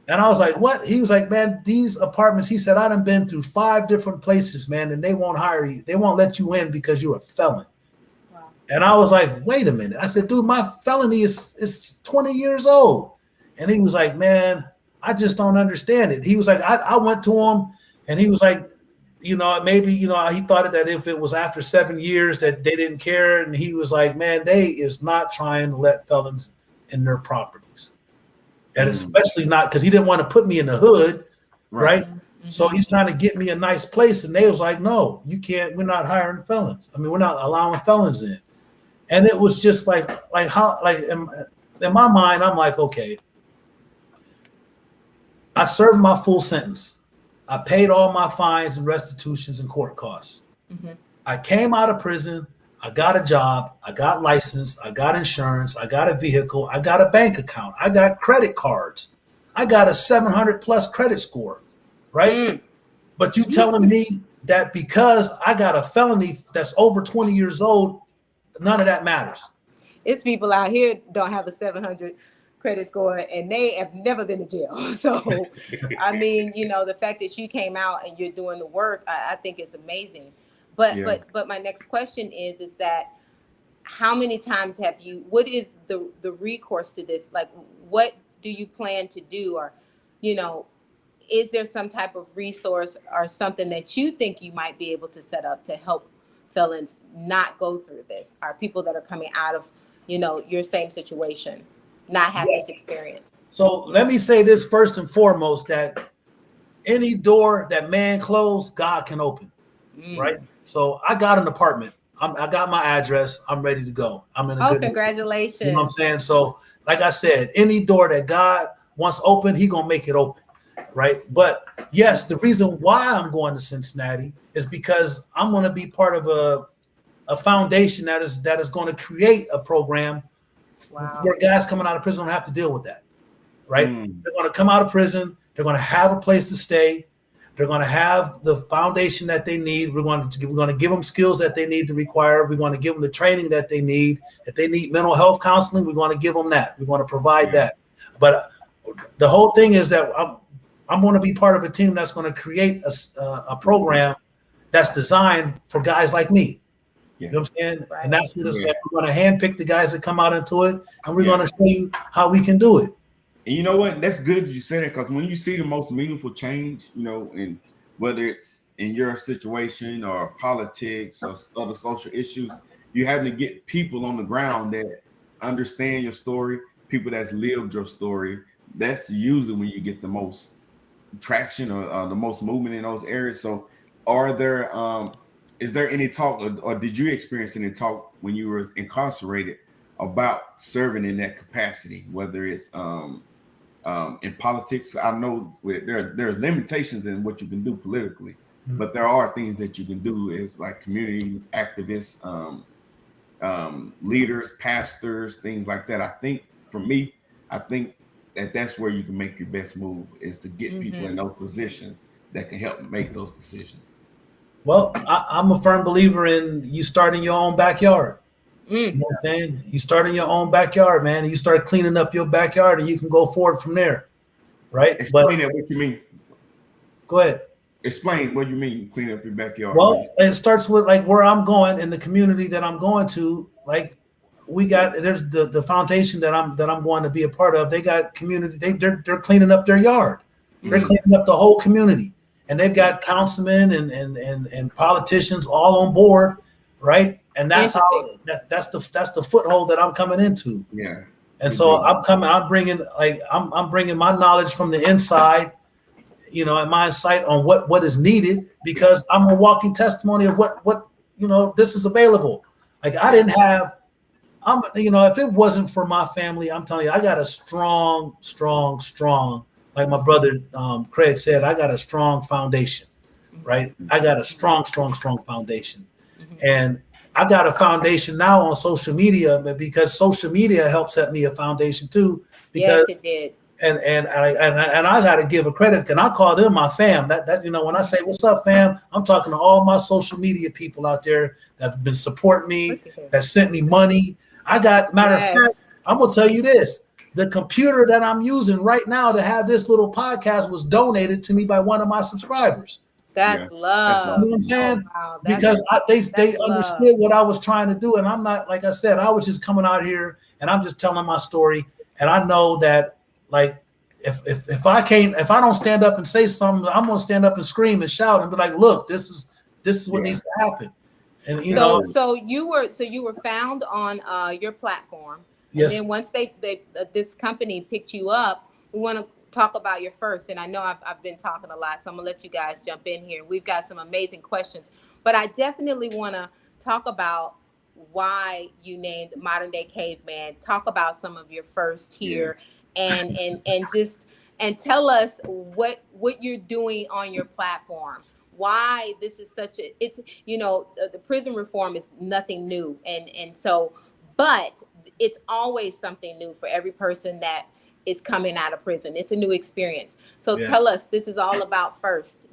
[SPEAKER 2] And I was like, what? He was like, man, these apartments, he said, I done been through 5 different places, man, and they won't hire you. They won't let you in because you're a felon. Wow. And I was like, wait a minute. I said, dude, my felony is 20 years old. And he was like, man, I just don't understand it. He was like, I went to him and he was like, maybe, he thought that if it was after 7 years that they didn't care. And he was like, man, they is not trying to let felons in their properties. And especially not because he didn't want to put me in the hood, right? Mm-hmm. So he's trying to get me a nice place. And they was like, no, you can't. We're not hiring felons. I mean, we're not allowing felons in. And it was just like how, like in my mind, I'm like, okay, I served my full sentence. I paid all my fines and restitutions and court costs. Mm-hmm. I came out of prison. I got a job, I got licensed, I got insurance, I got a vehicle, I got a bank account, I got credit cards, I got a 700 plus credit score, right? But you telling me that because I got a felony that's over 20 years old, none of that matters.
[SPEAKER 1] It's people out here don't have a 700 credit score and they have never been to jail. So, I mean, the fact that you came out and you're doing the work, I think is amazing. But my next question is that how many times what is the recourse to this? Like, what do you plan to do? Or, is there some type of resource or something that you think you might be able to set up to help felons not go through this? Are people that are coming out of, your same situation, not have this experience? So
[SPEAKER 2] let me say this first and foremost, that any door that man closed, God can open, right? So I got an apartment. I got my address. I'm ready to go. I'm in a good
[SPEAKER 1] congratulations.
[SPEAKER 2] You know what I'm saying? So like I said, any door that God wants open, he going to make it open, right? But yes, the reason why I'm going to Cincinnati is because I'm going to be part of a foundation that is going to create a program where guys coming out of prison don't have to deal with that, right? They're going to come out of prison. They're going to have a place to stay. They're going to have the foundation that they need. We're going to give them skills that they need to require. We're going to give them the training that they need. If they need mental health counseling, we're going to give them that. We're going to provide that. But the whole thing is that I'm going to be part of a team that's going to create a program that's designed for guys like me. You know what I'm saying? Right. And that's what it's like. We're going to handpick the guys that come out into it, and we're going to show you how we can do it.
[SPEAKER 4] And you know what? That's good you said it, because when you see the most meaningful change, and whether it's in your situation or politics or other social issues, you have to get people on the ground that understand your story, people that's lived your story. That's usually when you get the most traction or the most movement in those areas. So is there any talk or did you experience any talk when you were incarcerated about serving in that capacity, whether it's in politics? I know there are limitations in what you can do politically, but there are things that you can do as like community activists, leaders, pastors, things like that. I think for me, I think that's where you can make your best move, is to get people in those positions that can help make those decisions.
[SPEAKER 2] Well, I'm a firm believer in you start in your own backyard. You know what I'm saying? You start in your own backyard, man, and you start cleaning up your backyard, and you can go forward from there, right?
[SPEAKER 4] Explain that, what you mean.
[SPEAKER 2] Go ahead.
[SPEAKER 4] Explain what you mean, clean up your backyard.
[SPEAKER 2] Well, it starts with like where I'm going in the community that I'm going to. Like there's the foundation that I'm going to be a part of. They got community. They're cleaning up their yard. They're cleaning up the whole community, and they've got councilmen and politicians all on board, right? And that's that's the foothold that I'm coming into.
[SPEAKER 4] Yeah.
[SPEAKER 2] And so I'm bringing my knowledge from the inside, and my insight on what is needed, because I'm a walking testimony of what this is available. Like I didn't have, if it wasn't for my family, I'm telling you, I got a strong, like my brother Craig said, I got a strong foundation, right? I got a strong foundation. And I got a foundation now on social media, because social media helped set me a foundation too. Because,
[SPEAKER 1] yes, it did.
[SPEAKER 2] And I got to give a credit, and I call them my fam. That when I say what's up, fam, I'm talking to all my social media people out there that have been supporting me, that sent me money. I got matter of fact, I'm gonna tell you this: the computer that I'm using right now to have this little podcast was donated to me by one of my subscribers.
[SPEAKER 1] That's love.
[SPEAKER 2] You know what I'm saying?
[SPEAKER 1] Oh, wow.
[SPEAKER 2] Because they understood what I was trying to do. And I'm not, like I said, I was just coming out here and I'm just telling my story. And I know that, like, if I don't stand up and say something, I'm going to stand up and scream and shout and be like, look, this is what needs to happen. And
[SPEAKER 1] so you were found on your platform.
[SPEAKER 2] Yes.
[SPEAKER 1] And then once this company picked you up, we want to talk about your first, and I know I've been talking a lot, so I'm gonna let you guys jump in here. We've got some amazing questions, but I definitely want to talk about why you named Modern Day Caveman. Talk about some of your first here, and tell us what you're doing on your platform. Why this is the prison reform is nothing new, and so, but it's always something new for every person that is coming out of prison. It's a new experience. So tell us, this is all about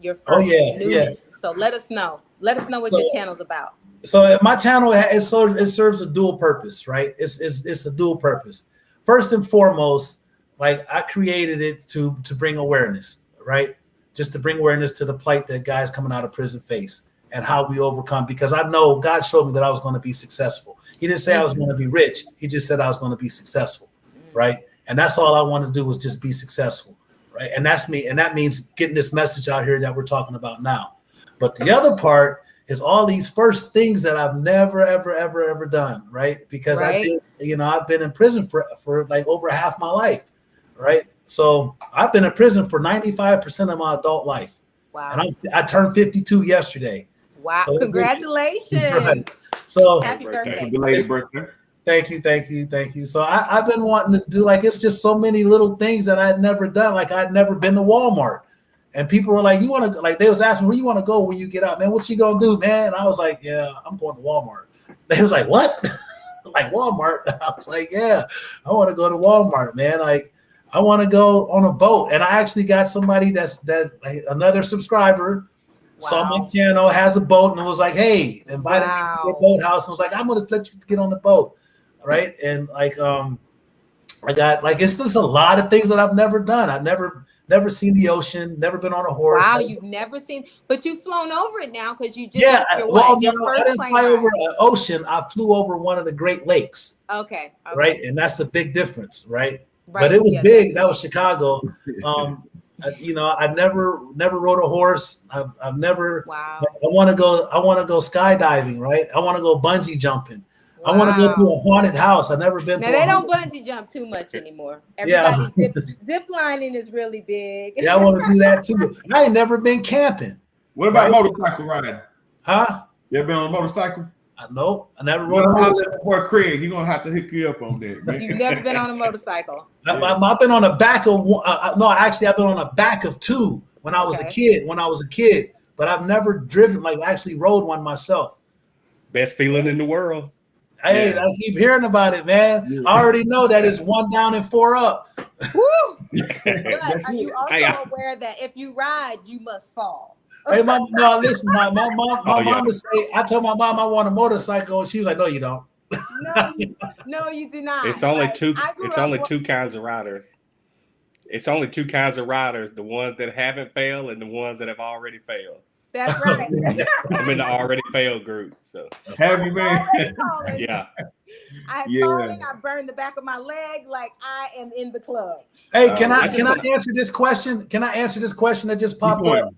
[SPEAKER 1] your first newness. Yeah. So let us know what your channel's about.
[SPEAKER 2] So my channel, it serves a dual purpose, right? It's a dual purpose. First and foremost, like I created it to bring awareness, right? Just to bring awareness to the plight that guys coming out of prison face and how we overcome, because I know God showed me that I was going to be successful. He didn't say I was going to be rich. He just said I was going to be successful, right? And that's all I want to do is just be successful, right? And that's me. And that means getting this message out here that we're talking about now. But the other part is all these first things that I've never, ever done, right? Because I've been in prison for like over half my life, right? So I've been in prison for 95% of my adult life.
[SPEAKER 1] Wow.
[SPEAKER 2] And I turned 52 yesterday.
[SPEAKER 1] Wow. So congratulations.
[SPEAKER 2] Right. So
[SPEAKER 1] happy birthday.
[SPEAKER 4] Happy belated birthday.
[SPEAKER 2] Thank you. So I've been wanting to do, like, it's just so many little things that I had never done. Like I'd never been to Walmart, and people were like, "You want to?" Like they was asking, "Where you want to go when you get out, man? What you gonna do, man?" And I was like, "Yeah, I'm going to Walmart." They was like, "What?" Like Walmart? I was like, "Yeah, I want to go to Walmart, man. Like I want to go on a boat." And I actually got somebody like, another subscriber. Saw my channel, has a boat, and was like, "Hey," invited me to the boathouse, and was like, "I'm gonna let you get on the boat." Right. And like I got, like, it's just a lot of things that I've never done. I've never seen the ocean, never been on a horse.
[SPEAKER 1] Wow, you've never seen, but you've flown over it now because you just
[SPEAKER 2] I didn't fly over an ocean. I flew over one of the Great Lakes.
[SPEAKER 1] Okay.
[SPEAKER 2] Right. And that's a big difference, right? But it was big. That was Chicago. I never rode a horse. I've never.
[SPEAKER 1] Wow.
[SPEAKER 2] I want to go skydiving, right? I want to go bungee jumping. Wow. I want to go to a haunted house. I've never been to.
[SPEAKER 1] Now they don't bungee jump too much anymore. Everybody's zip lining is really big.
[SPEAKER 2] Yeah, I want to do that too. I ain't never been camping.
[SPEAKER 4] What about motorcycle riding?
[SPEAKER 2] Huh?
[SPEAKER 4] You ever been on a motorcycle?
[SPEAKER 2] No, I never rode a motorcycle.
[SPEAKER 4] Boy, Craig, you're gonna have to hook you up on that, man.
[SPEAKER 1] You've never been on a motorcycle.
[SPEAKER 2] I've been on the back of one. No, actually, I've been on the back of two when I was a kid. but I've never driven, like actually rode one myself.
[SPEAKER 3] Best feeling in the world.
[SPEAKER 2] Hey, I keep hearing about it, man. I already know that it's 1 down and 4 up.
[SPEAKER 1] Woo! But are you also aware that if you ride, you must fall?
[SPEAKER 2] Hey, listen, my mom would say, I told my mom I want a motorcycle, and she was like, no, you don't.
[SPEAKER 1] No, you do not.
[SPEAKER 3] It's only two. It's only two kinds of riders. It's only two kinds of riders: the ones that haven't failed and the ones that have already failed.
[SPEAKER 1] That's right.
[SPEAKER 3] I'm in the already failed group. So
[SPEAKER 4] have you, man?
[SPEAKER 3] Yeah.
[SPEAKER 1] I have fallen. I burned the back of my leg like I am in the club.
[SPEAKER 2] Hey, can I answer this question? Can I answer this question that just popped up?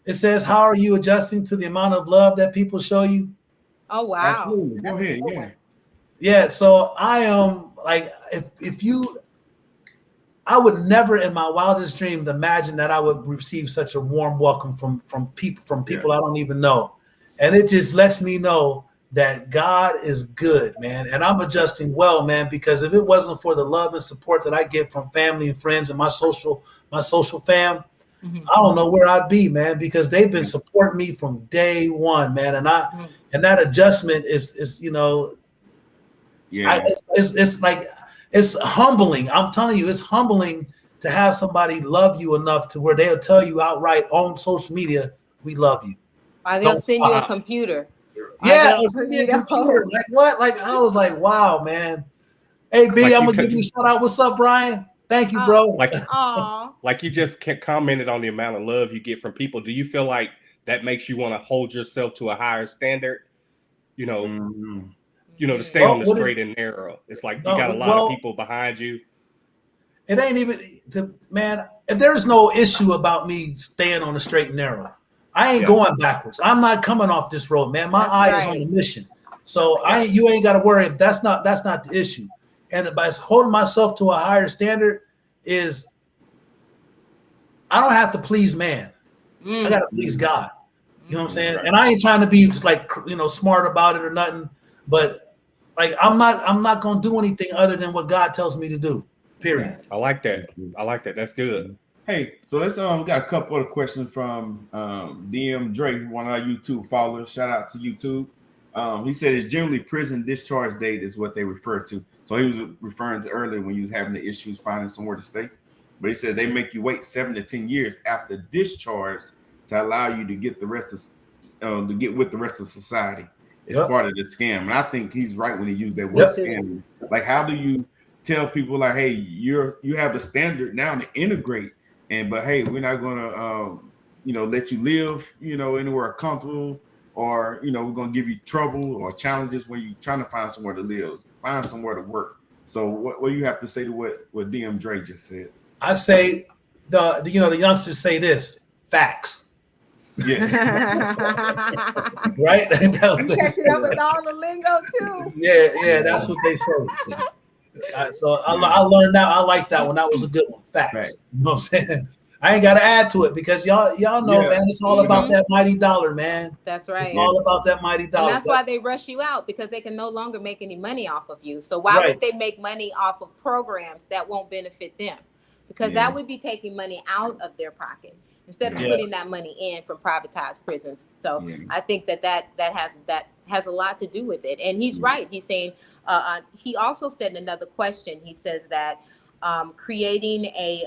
[SPEAKER 2] It says, "How are you adjusting to the amount of love that people show you?"
[SPEAKER 1] Oh wow!
[SPEAKER 4] Absolutely. Go ahead. Yeah.
[SPEAKER 2] Yeah. So I am like, if you. I would never in my wildest dreams imagine that I would receive such a warm welcome from people I don't even know. And it just lets me know that God is good, man. And I'm adjusting well, man, because if it wasn't for the love and support that I get from family and friends and my social fam, I don't know where I'd be, man, because they've been supporting me from day one, man. And that adjustment is it's like, it's humbling. I'm telling you, it's humbling to have somebody love you enough to where they'll tell you outright on social media, we love you.
[SPEAKER 1] Or they'll send you a computer.
[SPEAKER 2] Yeah, send me a computer. Like what? Like I was like, wow, man. Hey, B, I'm gonna give you a shout out. What's up, Brian? Thank you, bro.
[SPEAKER 3] Like you just commented on the amount of love you get from people. Do you feel like that makes you want to hold yourself to a higher standard? To stay on the straight and narrow. It's like you got a lot of people behind you.
[SPEAKER 2] It ain't even, man, there's no issue about me staying on the straight and narrow. I ain't going backwards. I'm not coming off this road, man. My eye is on the mission. So you ain't got to worry. That's not the issue. And by holding myself to a higher standard is, I don't have to please man. I got to please God. You know what I'm saying? Right. And I ain't trying to be like, smart about it or nothing, but like, I'm not going to do anything other than what God tells me to do, period.
[SPEAKER 3] I like that. That's good.
[SPEAKER 4] Hey, so let's, we got a couple of questions from DM Drake, one of our YouTube followers. Shout out to YouTube. He said it's generally prison discharge date is what they refer to. So he was referring to earlier when you was having the issues finding somewhere to stay. But he said they make you wait 7 to 10 years after discharge to allow you to get the rest of, to get with the rest of society. It's part of the scam. And I think he's right when he used that word scam. Like, how do you tell people like, hey, you have the standard now to integrate, but hey, we're not gonna let you live, anywhere comfortable, or we're gonna give you trouble or challenges when you're trying to find somewhere to live, find somewhere to work. So what do you have to say to what DM Dre just said?
[SPEAKER 2] I say the youngsters say this: facts. Yeah. Right?
[SPEAKER 1] You catching up with all the lingo too.
[SPEAKER 2] Yeah, that's what they say. So I learned that. I like that one. That was a good one. Facts. You know what I'm saying? I ain't got to add to it because y'all know, man, it's all about that mighty dollar, man.
[SPEAKER 1] That's right.
[SPEAKER 2] It's all about that mighty dollar.
[SPEAKER 1] And that's why they rush you out, because they can no longer make any money off of you. So why would they make money off of programs that won't benefit them? Because that would be taking money out of their pocket instead of putting that money in from privatized prisons. So I think that has a lot to do with it. And he's right. He's saying, he also said in another question, he says that creating a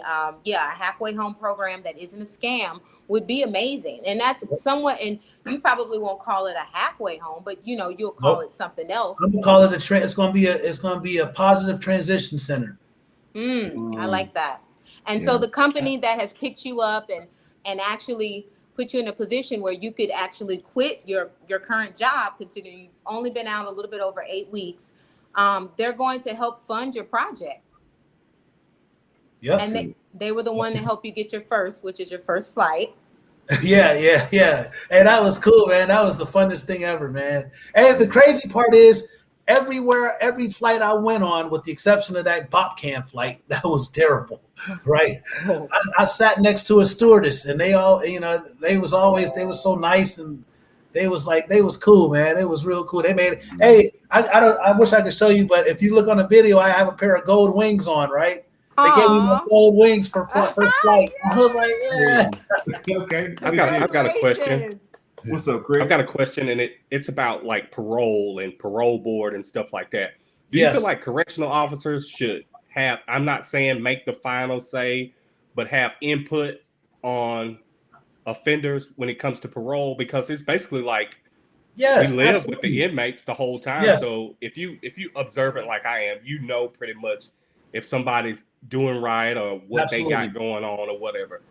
[SPEAKER 1] halfway home program that isn't a scam would be amazing. And that's somewhat, and you probably won't call it a halfway home, but you'll call it something else.
[SPEAKER 2] I'm gonna call it it's gonna be a positive transition center.
[SPEAKER 1] I like that. And so the company that has picked you up and actually put you in a position where you could actually quit your current job, considering you've only been out a little bit over 8 weeks, they're going to help fund your project. Yeah. And they were the one to help you get your first, which is your first flight.
[SPEAKER 2] Yeah. And that was cool, man. That was the funnest thing ever, man. And the crazy part is, every flight I went on, with the exception of that Bop Can flight, that was terrible, right? I sat next to a stewardess, and they all, they were so nice, and they was cool, man. It was real cool. They made it. Hey, I wish I could show you, but if you look on the video, I have a pair of gold wings on, right? They gave me my gold wings for first flight.
[SPEAKER 1] Yes.
[SPEAKER 2] I was like, yeah.
[SPEAKER 4] Okay.
[SPEAKER 3] I've got a question.
[SPEAKER 4] What's up, Craig?
[SPEAKER 3] I've got a question, and it's about like parole and parole board and stuff like that. Do you feel like correctional officers should have, I'm not saying make the final say, but have input on offenders when it comes to parole? Because it's basically like we live with the inmates the whole time. Yes. So if you observant like I am, you know pretty much if somebody's doing right or what they got going on or whatever.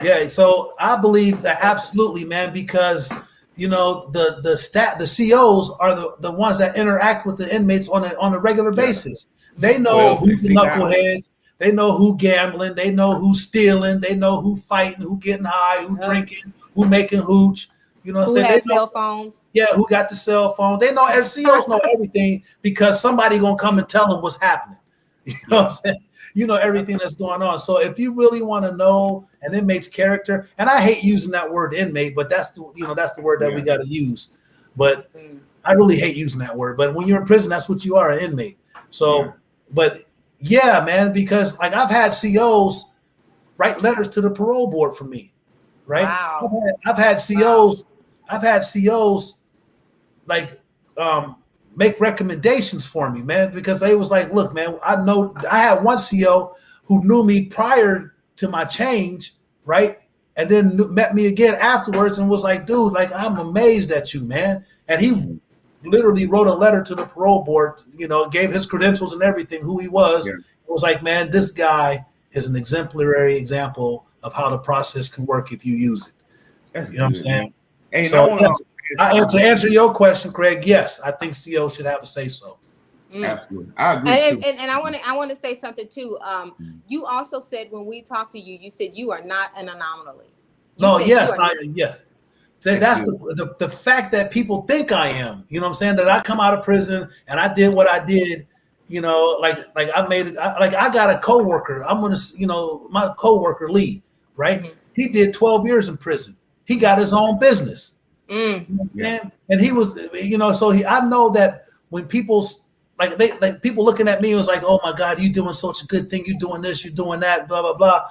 [SPEAKER 2] Yeah, so I believe that absolutely, man, because the COs are the ones that interact with the inmates on a regular basis. They know who's the knuckleheads, they know who gambling, they know who's stealing, they know who fighting, who getting high, who drinking, who making hooch. You know what I'm saying?
[SPEAKER 1] Who has cell phones? Yeah,
[SPEAKER 2] who got the cell phone? They know COs know everything because somebody gonna come and tell them what's happening. You know what I'm saying? You know everything that's going on. So if you really want to know an inmate's character, and I hate using that word inmate, but that's the word that we got to use. But I really hate using that word. But when you're in prison, that's what you are, an inmate. So, but yeah, man, because like I've had COs write letters to the parole board for me, right?
[SPEAKER 1] Wow.
[SPEAKER 2] I've had COs like make recommendations for me, man, because they was like, look, man, I know I had one CO who knew me prior to my change, right? And then met me again afterwards and was like, dude, like, I'm amazed at you, man. And he literally wrote a letter to the parole board, gave his credentials and everything, who he was. Yeah. It was like, man, this guy is an exemplary example of how the process can work if you use it.
[SPEAKER 4] That's
[SPEAKER 2] you know
[SPEAKER 4] good,
[SPEAKER 2] what I'm saying?
[SPEAKER 4] Hey,
[SPEAKER 2] so to answer your question, Craig, yes, I think CO should have a say so.
[SPEAKER 4] Absolutely, I agree.
[SPEAKER 1] And I want to say something too. You also said when we talked to you, you said you are not an anomaly.
[SPEAKER 2] Yes. So that's the fact that people think I am. You know what I'm saying? That I come out of prison and I did what I did. Like I made it. I got a coworker. I'm gonna, my coworker Lee, right? Mm-hmm. He did 12 years in prison. He got his own business. You know and he was, so I know that when people people looking at me was like, oh my God, you doing such a good thing. You doing this, you doing that, blah, blah, blah.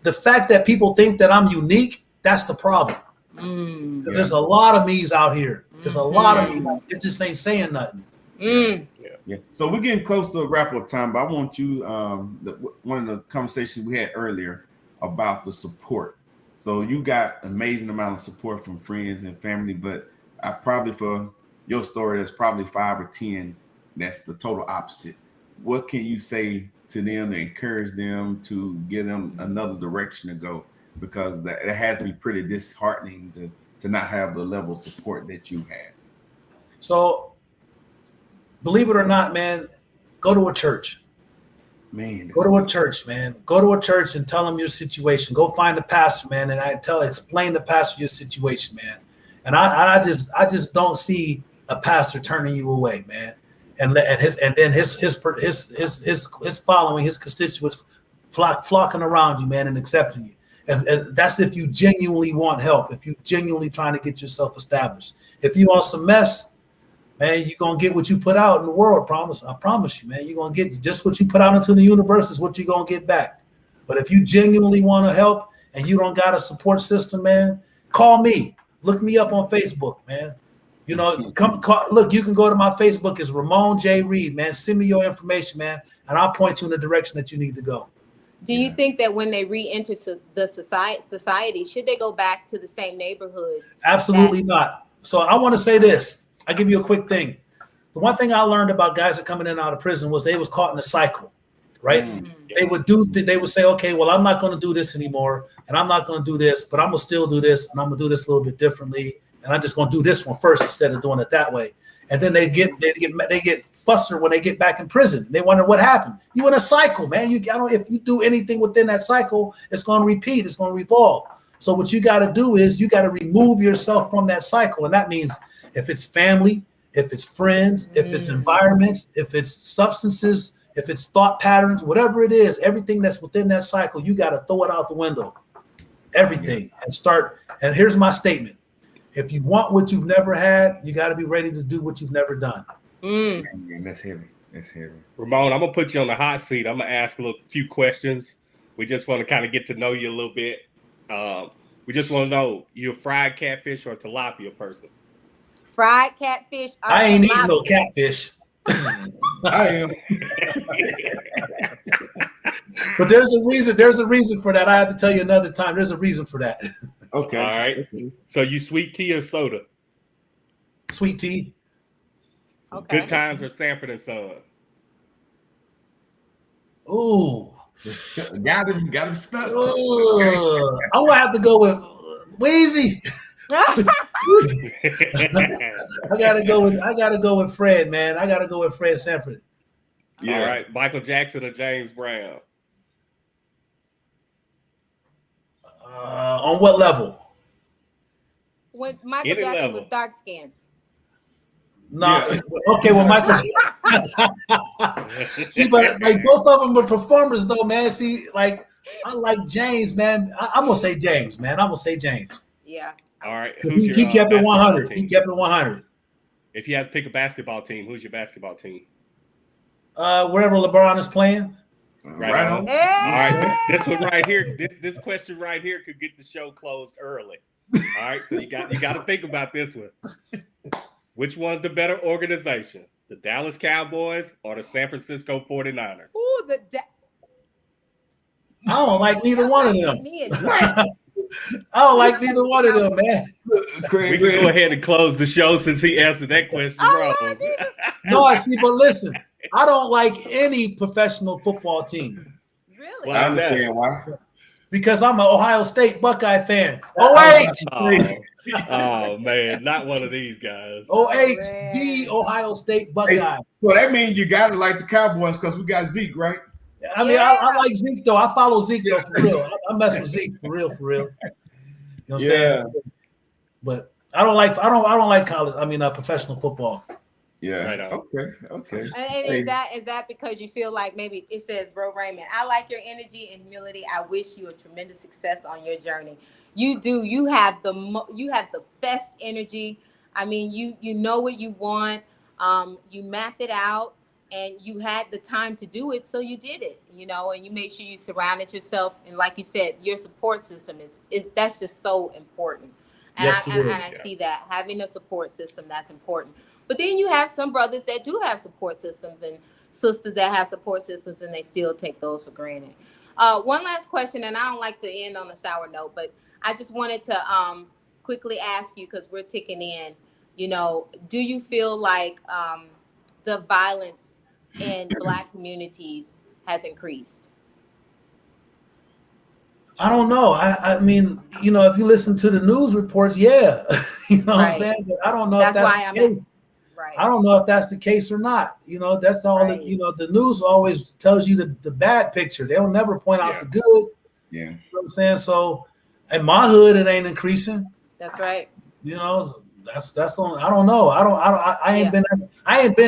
[SPEAKER 2] The fact that people think that I'm unique, that's the problem. Because there's a lot of me's out here. There's a lot of me's out here. It just ain't saying nothing.
[SPEAKER 4] Yeah. So we're getting close to a wrap up time, but I want you, one of the conversations we had earlier about the support. So you got amazing amount of support from friends and family, but I probably for your story, there's probably 5 or 10 that's the total opposite. What can you say to them to encourage them to give them another direction to go? Because it has to be pretty disheartening to not have the level of support that you had.
[SPEAKER 2] So believe it or not, man, go to a church. Go to a church, man. Go to a church and tell them your situation. Go find a pastor, man, and explain the pastor your situation, man. And I just don't see a pastor turning you away, man. And then his following, his constituents flocking around you, man, and accepting you. And that's if you genuinely want help. If you genuinely trying to get yourself established. If you want some mess, man, you're going to get what you put out in the world, I promise you, man. You're going to get just what you put out into the universe is what you're going to get back. But if you genuinely want to help and you don't got a support system, man, call me. Look me up on Facebook, man. Look, you can go to my Facebook. It's Ramon J. Reid, man. Send me your information, man, and I'll point you in the direction that you need to go.
[SPEAKER 1] Do you think that when they re-enter the society, should they go back to the same neighborhoods?
[SPEAKER 2] Absolutely not. So I want to say this. I'll give you a quick thing. The one thing I learned about guys that coming in and out of prison was they was caught in a cycle, right? Mm-hmm. They would say, okay, well, I'm not going to do this anymore, and I'm not going to do this, but I'm going to still do this, and I'm going to do this a little bit differently, and I'm just going to do this one first instead of doing it that way. And then they get flustered when they get back in prison. They wonder what happened. You in a cycle, man. If you do anything within that cycle, it's going to repeat. It's going to revolve. So what you got to do is you got to remove yourself from that cycle, and that means if it's family, if it's friends, if it's environments, if it's substances, if it's thought patterns, whatever it is, everything that's within that cycle, you got to throw it out the window. Everything and start. And here's my statement. If you want what you've never had, you got to be ready to do what you've never done.
[SPEAKER 4] Man, that's heavy. That's heavy.
[SPEAKER 3] Ramon, I'm gonna put you on the hot seat. I'm gonna ask a few questions. We just want to kind of get to know you a little bit. We just want to know, you a fried catfish or a tilapia person?
[SPEAKER 1] Fried catfish.
[SPEAKER 2] I ain't eating no catfish.
[SPEAKER 4] I am.
[SPEAKER 2] But there's a reason. There's a reason for that. I have to tell you another time. There's a reason for that.
[SPEAKER 4] Okay.
[SPEAKER 3] All right.
[SPEAKER 4] Okay.
[SPEAKER 3] So you sweet tea or soda?
[SPEAKER 2] Sweet tea.
[SPEAKER 1] Okay.
[SPEAKER 3] Good Times or Sanford and Son?
[SPEAKER 2] Ooh.
[SPEAKER 4] Got him stuck.
[SPEAKER 2] Ooh. I'm gonna have to go with Wheezy. I gotta go with Fred, man. I gotta go with Fred Sanford.
[SPEAKER 4] Yeah.
[SPEAKER 3] All right. Michael Jackson or James Brown?
[SPEAKER 2] On what level?
[SPEAKER 1] When Michael
[SPEAKER 3] Any
[SPEAKER 1] Jackson
[SPEAKER 3] level.
[SPEAKER 1] was dark skinned.
[SPEAKER 2] No,
[SPEAKER 4] Yeah.
[SPEAKER 2] okay. Well, Michael. See, but like both of them were performers, though, man. See, like I like James, man. I'm gonna say James, man. I'm gonna say James.
[SPEAKER 1] Yeah.
[SPEAKER 3] All right.
[SPEAKER 2] He kept it
[SPEAKER 3] basketball
[SPEAKER 2] 100.
[SPEAKER 3] team?
[SPEAKER 2] He kept it 100.
[SPEAKER 3] If you had to pick a basketball team, who's your basketball team?
[SPEAKER 2] Wherever LeBron is playing.
[SPEAKER 3] Right on.
[SPEAKER 1] Hey!
[SPEAKER 3] All right. This one right here. This question right here could get the show closed early. All right. So you got to think about this one. Which one's the better organization? The Dallas Cowboys or the San Francisco 49ers?
[SPEAKER 1] Ooh,
[SPEAKER 2] I don't like neither one of them.
[SPEAKER 1] Me and Frank.
[SPEAKER 2] I don't like neither one of them, man.
[SPEAKER 3] We can go ahead and close the show since he answered that question
[SPEAKER 1] Oh,
[SPEAKER 3] wrong.
[SPEAKER 1] Lord Jesus.
[SPEAKER 2] No, I see, but listen, I don't like any professional football team
[SPEAKER 1] Really?
[SPEAKER 3] Well,
[SPEAKER 4] I understand why.
[SPEAKER 2] because I'm an Ohio State Buckeye fan.
[SPEAKER 3] Oh, man, not one of these guys.
[SPEAKER 2] the Ohio State Buckeye.
[SPEAKER 4] So that means you got to like the Cowboys because we got Zeke, right?
[SPEAKER 2] I mean,
[SPEAKER 1] Yeah.
[SPEAKER 2] I like Zeke though. I follow Zeke though for real. I mess with Zeke for real. You know what I'm saying? But I don't like college. I mean, professional football.
[SPEAKER 4] Yeah.
[SPEAKER 3] Right on.
[SPEAKER 4] Okay.
[SPEAKER 1] And is that because you feel like maybe it says, Bro Raymond, I like your energy and humility. I wish you a tremendous success on your journey. You do. You have the best energy. I mean, you know what you want. You mapped it out, and you had the time to do it, so you did it. You know, and you made sure you surrounded yourself. And like you said, your support system is that's just so important. And
[SPEAKER 2] Yes, it is.
[SPEAKER 1] I see that having a support system, that's important. But then you have some brothers that do have support systems and sisters that have support systems, and they still take those for granted. One last question, and I don't like to end on a sour note, but I just wanted to quickly ask you, because we're ticking in, you know, do you feel like the violence in Black communities has increased?
[SPEAKER 2] I don't know. I mean, you know, if you listen to the news reports, yeah, you know what I'm saying. But I don't know if that's the case.
[SPEAKER 1] Right.
[SPEAKER 2] I don't know if that's the case or not. You know, that's all.
[SPEAKER 1] Right.
[SPEAKER 2] You know, the news always tells you the bad picture. They'll never point out the good.
[SPEAKER 4] Yeah.
[SPEAKER 2] You know what I'm saying? So, in my hood, it ain't increasing.
[SPEAKER 1] That's right.
[SPEAKER 2] You know, that's on. I don't know. I ain't been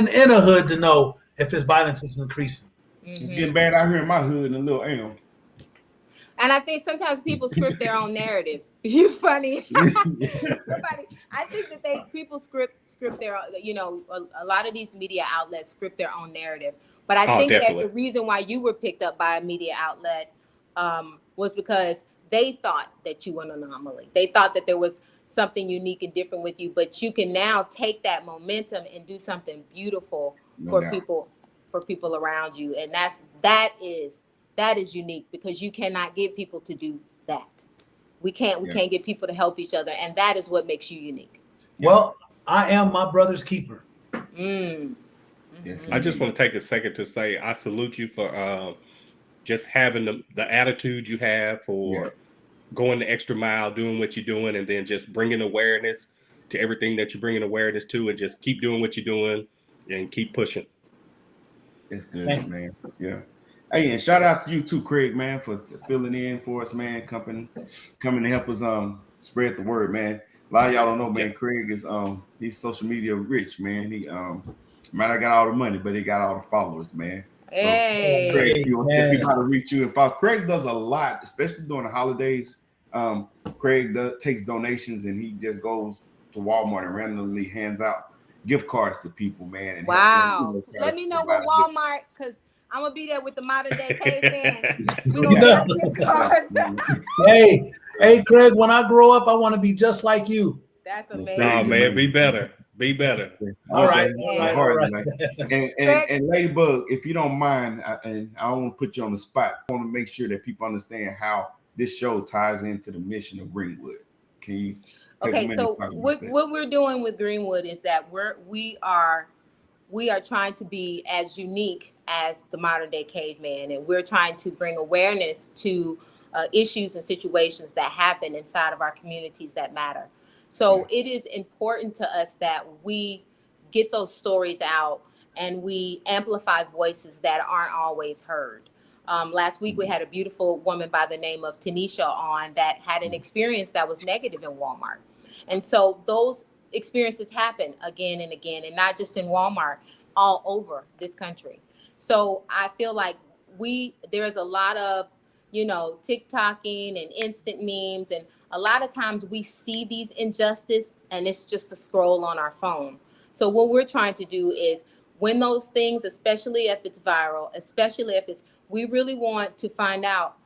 [SPEAKER 2] in a hood to know if his violence is increasing.
[SPEAKER 4] It's getting bad out here in my hood in Little Elm.
[SPEAKER 1] And I think sometimes people script their own narrative. You funny. I think that people script their, you know, a lot of these media outlets script their own narrative. But I think
[SPEAKER 3] definitely.
[SPEAKER 1] that the reason why you were picked up by a media outlet was because they thought that you were an anomaly. They thought that there was something unique and different with you, but you can now take that momentum and do something beautiful for people around you. And that is unique, because you cannot get people to do that. We can't get people to help each other, and that is what makes you unique.
[SPEAKER 2] Well, I am my brother's keeper.
[SPEAKER 4] Yes,
[SPEAKER 3] I just want to take a second to say I salute you for just having the attitude you have for going the extra mile, doing what you're doing, and then just bringing awareness to everything that you're bringing awareness to, and just keep doing what you're doing and keep pushing.
[SPEAKER 4] It's good, man. Yeah. Hey, and shout out to you too, Craig, man, for filling in for us, man, coming to help us spread the word, man. A lot of y'all don't know, man. Craig is he's social media rich, man. He might not got all the money, but he got all the followers, man.
[SPEAKER 1] Hey,
[SPEAKER 4] So, Craig, if you know how to reach you and follow. Craig does a lot, especially during the holidays. Craig takes donations, and he just goes to Walmart and randomly hands out gift cards to people, man. And
[SPEAKER 1] wow. Let me know what Walmart, because I'm gonna be there with the modern day caveman. We gonna
[SPEAKER 2] Yeah.
[SPEAKER 1] get gift cards.
[SPEAKER 2] Hey, Craig, when I grow up, I want to be just like you.
[SPEAKER 1] That's amazing.
[SPEAKER 3] No, man, be better. Be better.
[SPEAKER 2] All right.
[SPEAKER 4] And Ladybug, if you don't mind, and I don't want to put you on the spot, I want to make sure that people understand how this show ties into the mission of Greenwood. Can you?
[SPEAKER 1] Okay, so what we're doing with Greenwood is that we are trying to be as unique as the modern day caveman, and we're trying to bring awareness to issues and situations that happen inside of our communities that matter. So it is important to us that we get those stories out and we amplify voices that aren't always heard. Last week, we had a beautiful woman by the name of Tanisha on that had an experience that was negative in Walmart. And so those experiences happen again and again, and not just in Walmart, all over this country. So I feel like there's a lot of, TikToking and instant memes, and a lot of times we see these injustice and it's just a scroll on our phone. So what we're trying to do is when those things, especially if it's viral, we really want to find out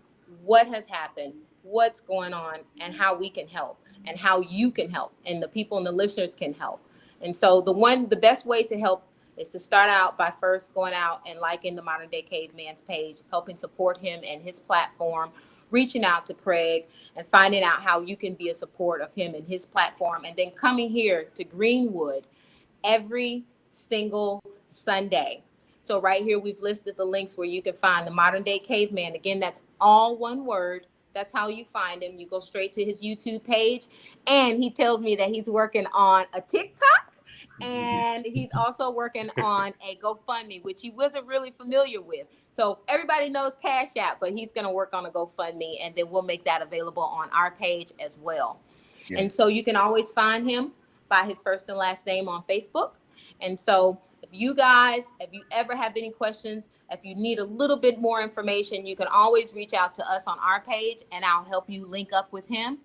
[SPEAKER 1] what has happened, what's going on, and how we can help and how you can help and the people and the listeners can help. And so the best way to help is to start out by first going out and liking the Modern Day Caveman's page, helping support him and his platform, reaching out to Craig and finding out how you can be a support of him and his platform, and then coming here to Greenwood every single Sunday. So right here, we've listed the links where you can find the Modern Day Caveman. Again, that's all one word. That's how you find him. You go straight to his YouTube page. And he tells me that he's working on a TikTok. And he's also working on a GoFundMe, which he wasn't really familiar with. So everybody knows Cash App, but he's going to work on a GoFundMe, and then we'll make that available on our page as well. Yeah. And so you can always find him by his first and last name on Facebook. And so if you ever have any questions, if you need a little bit more information, you can always reach out to us on our page, and I'll help you link up with him,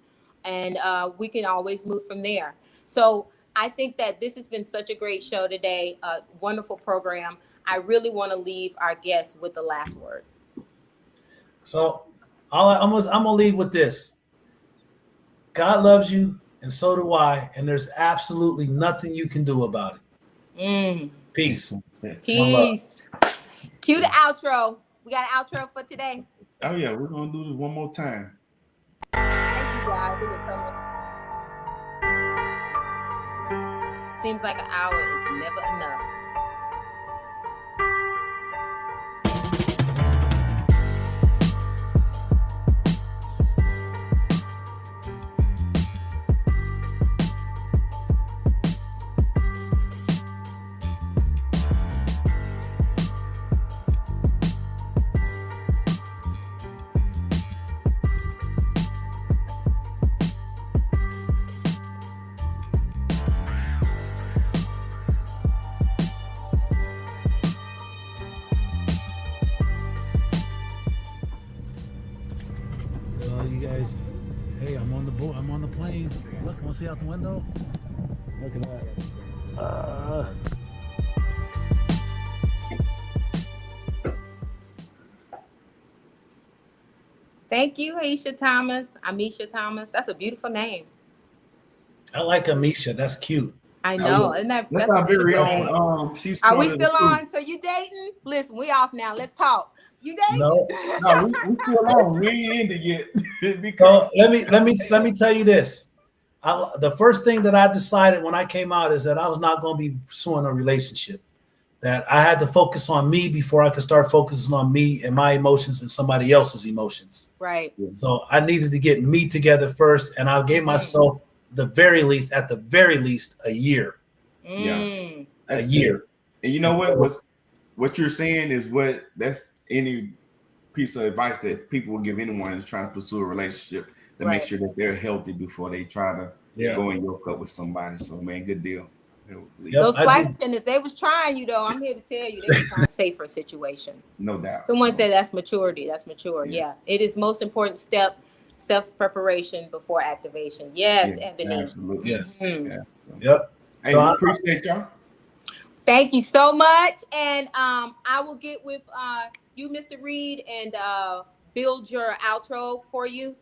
[SPEAKER 1] and we can always move from there. So I think that this has been such a great show today, a wonderful program. I really want to leave our guests with the last word.
[SPEAKER 2] So I'm going to leave with this. God loves you, and so do I, and there's absolutely nothing you can do about it. Peace.
[SPEAKER 1] Peace. Cue the outro. We got an outro for today.
[SPEAKER 4] Oh, yeah. We're going to do this one more time.
[SPEAKER 1] Thank you, guys. It was so much fun. Seems like an hour is never enough.
[SPEAKER 2] I'm on the plane. Look, want to see out the window? Look at that.
[SPEAKER 1] Thank you, Amisha Thomas. That's a beautiful name.
[SPEAKER 2] I like Amisha. That's cute.
[SPEAKER 1] I know. Isn't that's
[SPEAKER 4] our very own.
[SPEAKER 1] Are we still on? So you dating? Listen, we off now. Let's talk. You dating?
[SPEAKER 4] No, we still on. We ain't ended yet.
[SPEAKER 2] Because so let me tell you this. The first thing that I decided when I came out is that I was not going to be pursuing a relationship. That I had to focus on me before I could start focusing on me and my emotions and somebody else's emotions.
[SPEAKER 1] Right.
[SPEAKER 2] So I needed to get me together first, and I gave myself at the very least, a year.
[SPEAKER 4] Yeah,
[SPEAKER 2] a year.
[SPEAKER 4] And you know what you're saying is that's any piece of advice that people will give anyone who's trying to pursue a relationship to make sure that they're healthy before they try to go and yoke up with somebody. So, man, good deal.
[SPEAKER 1] Yep, those flight attendants, they was trying you though. I'm here to tell you, they was trying a safer situation.
[SPEAKER 4] No doubt.
[SPEAKER 1] Someone said that's maturity. That's mature. Yeah. It is most important step, self-preparation before activation. Yes, Ebony.
[SPEAKER 4] Absolutely.
[SPEAKER 2] Yes.
[SPEAKER 1] Mm-hmm.
[SPEAKER 2] Yep.
[SPEAKER 4] Hey, so I appreciate y'all.
[SPEAKER 1] Thank you so much. And I will get with you, Mr. Reid, and build your outro for you.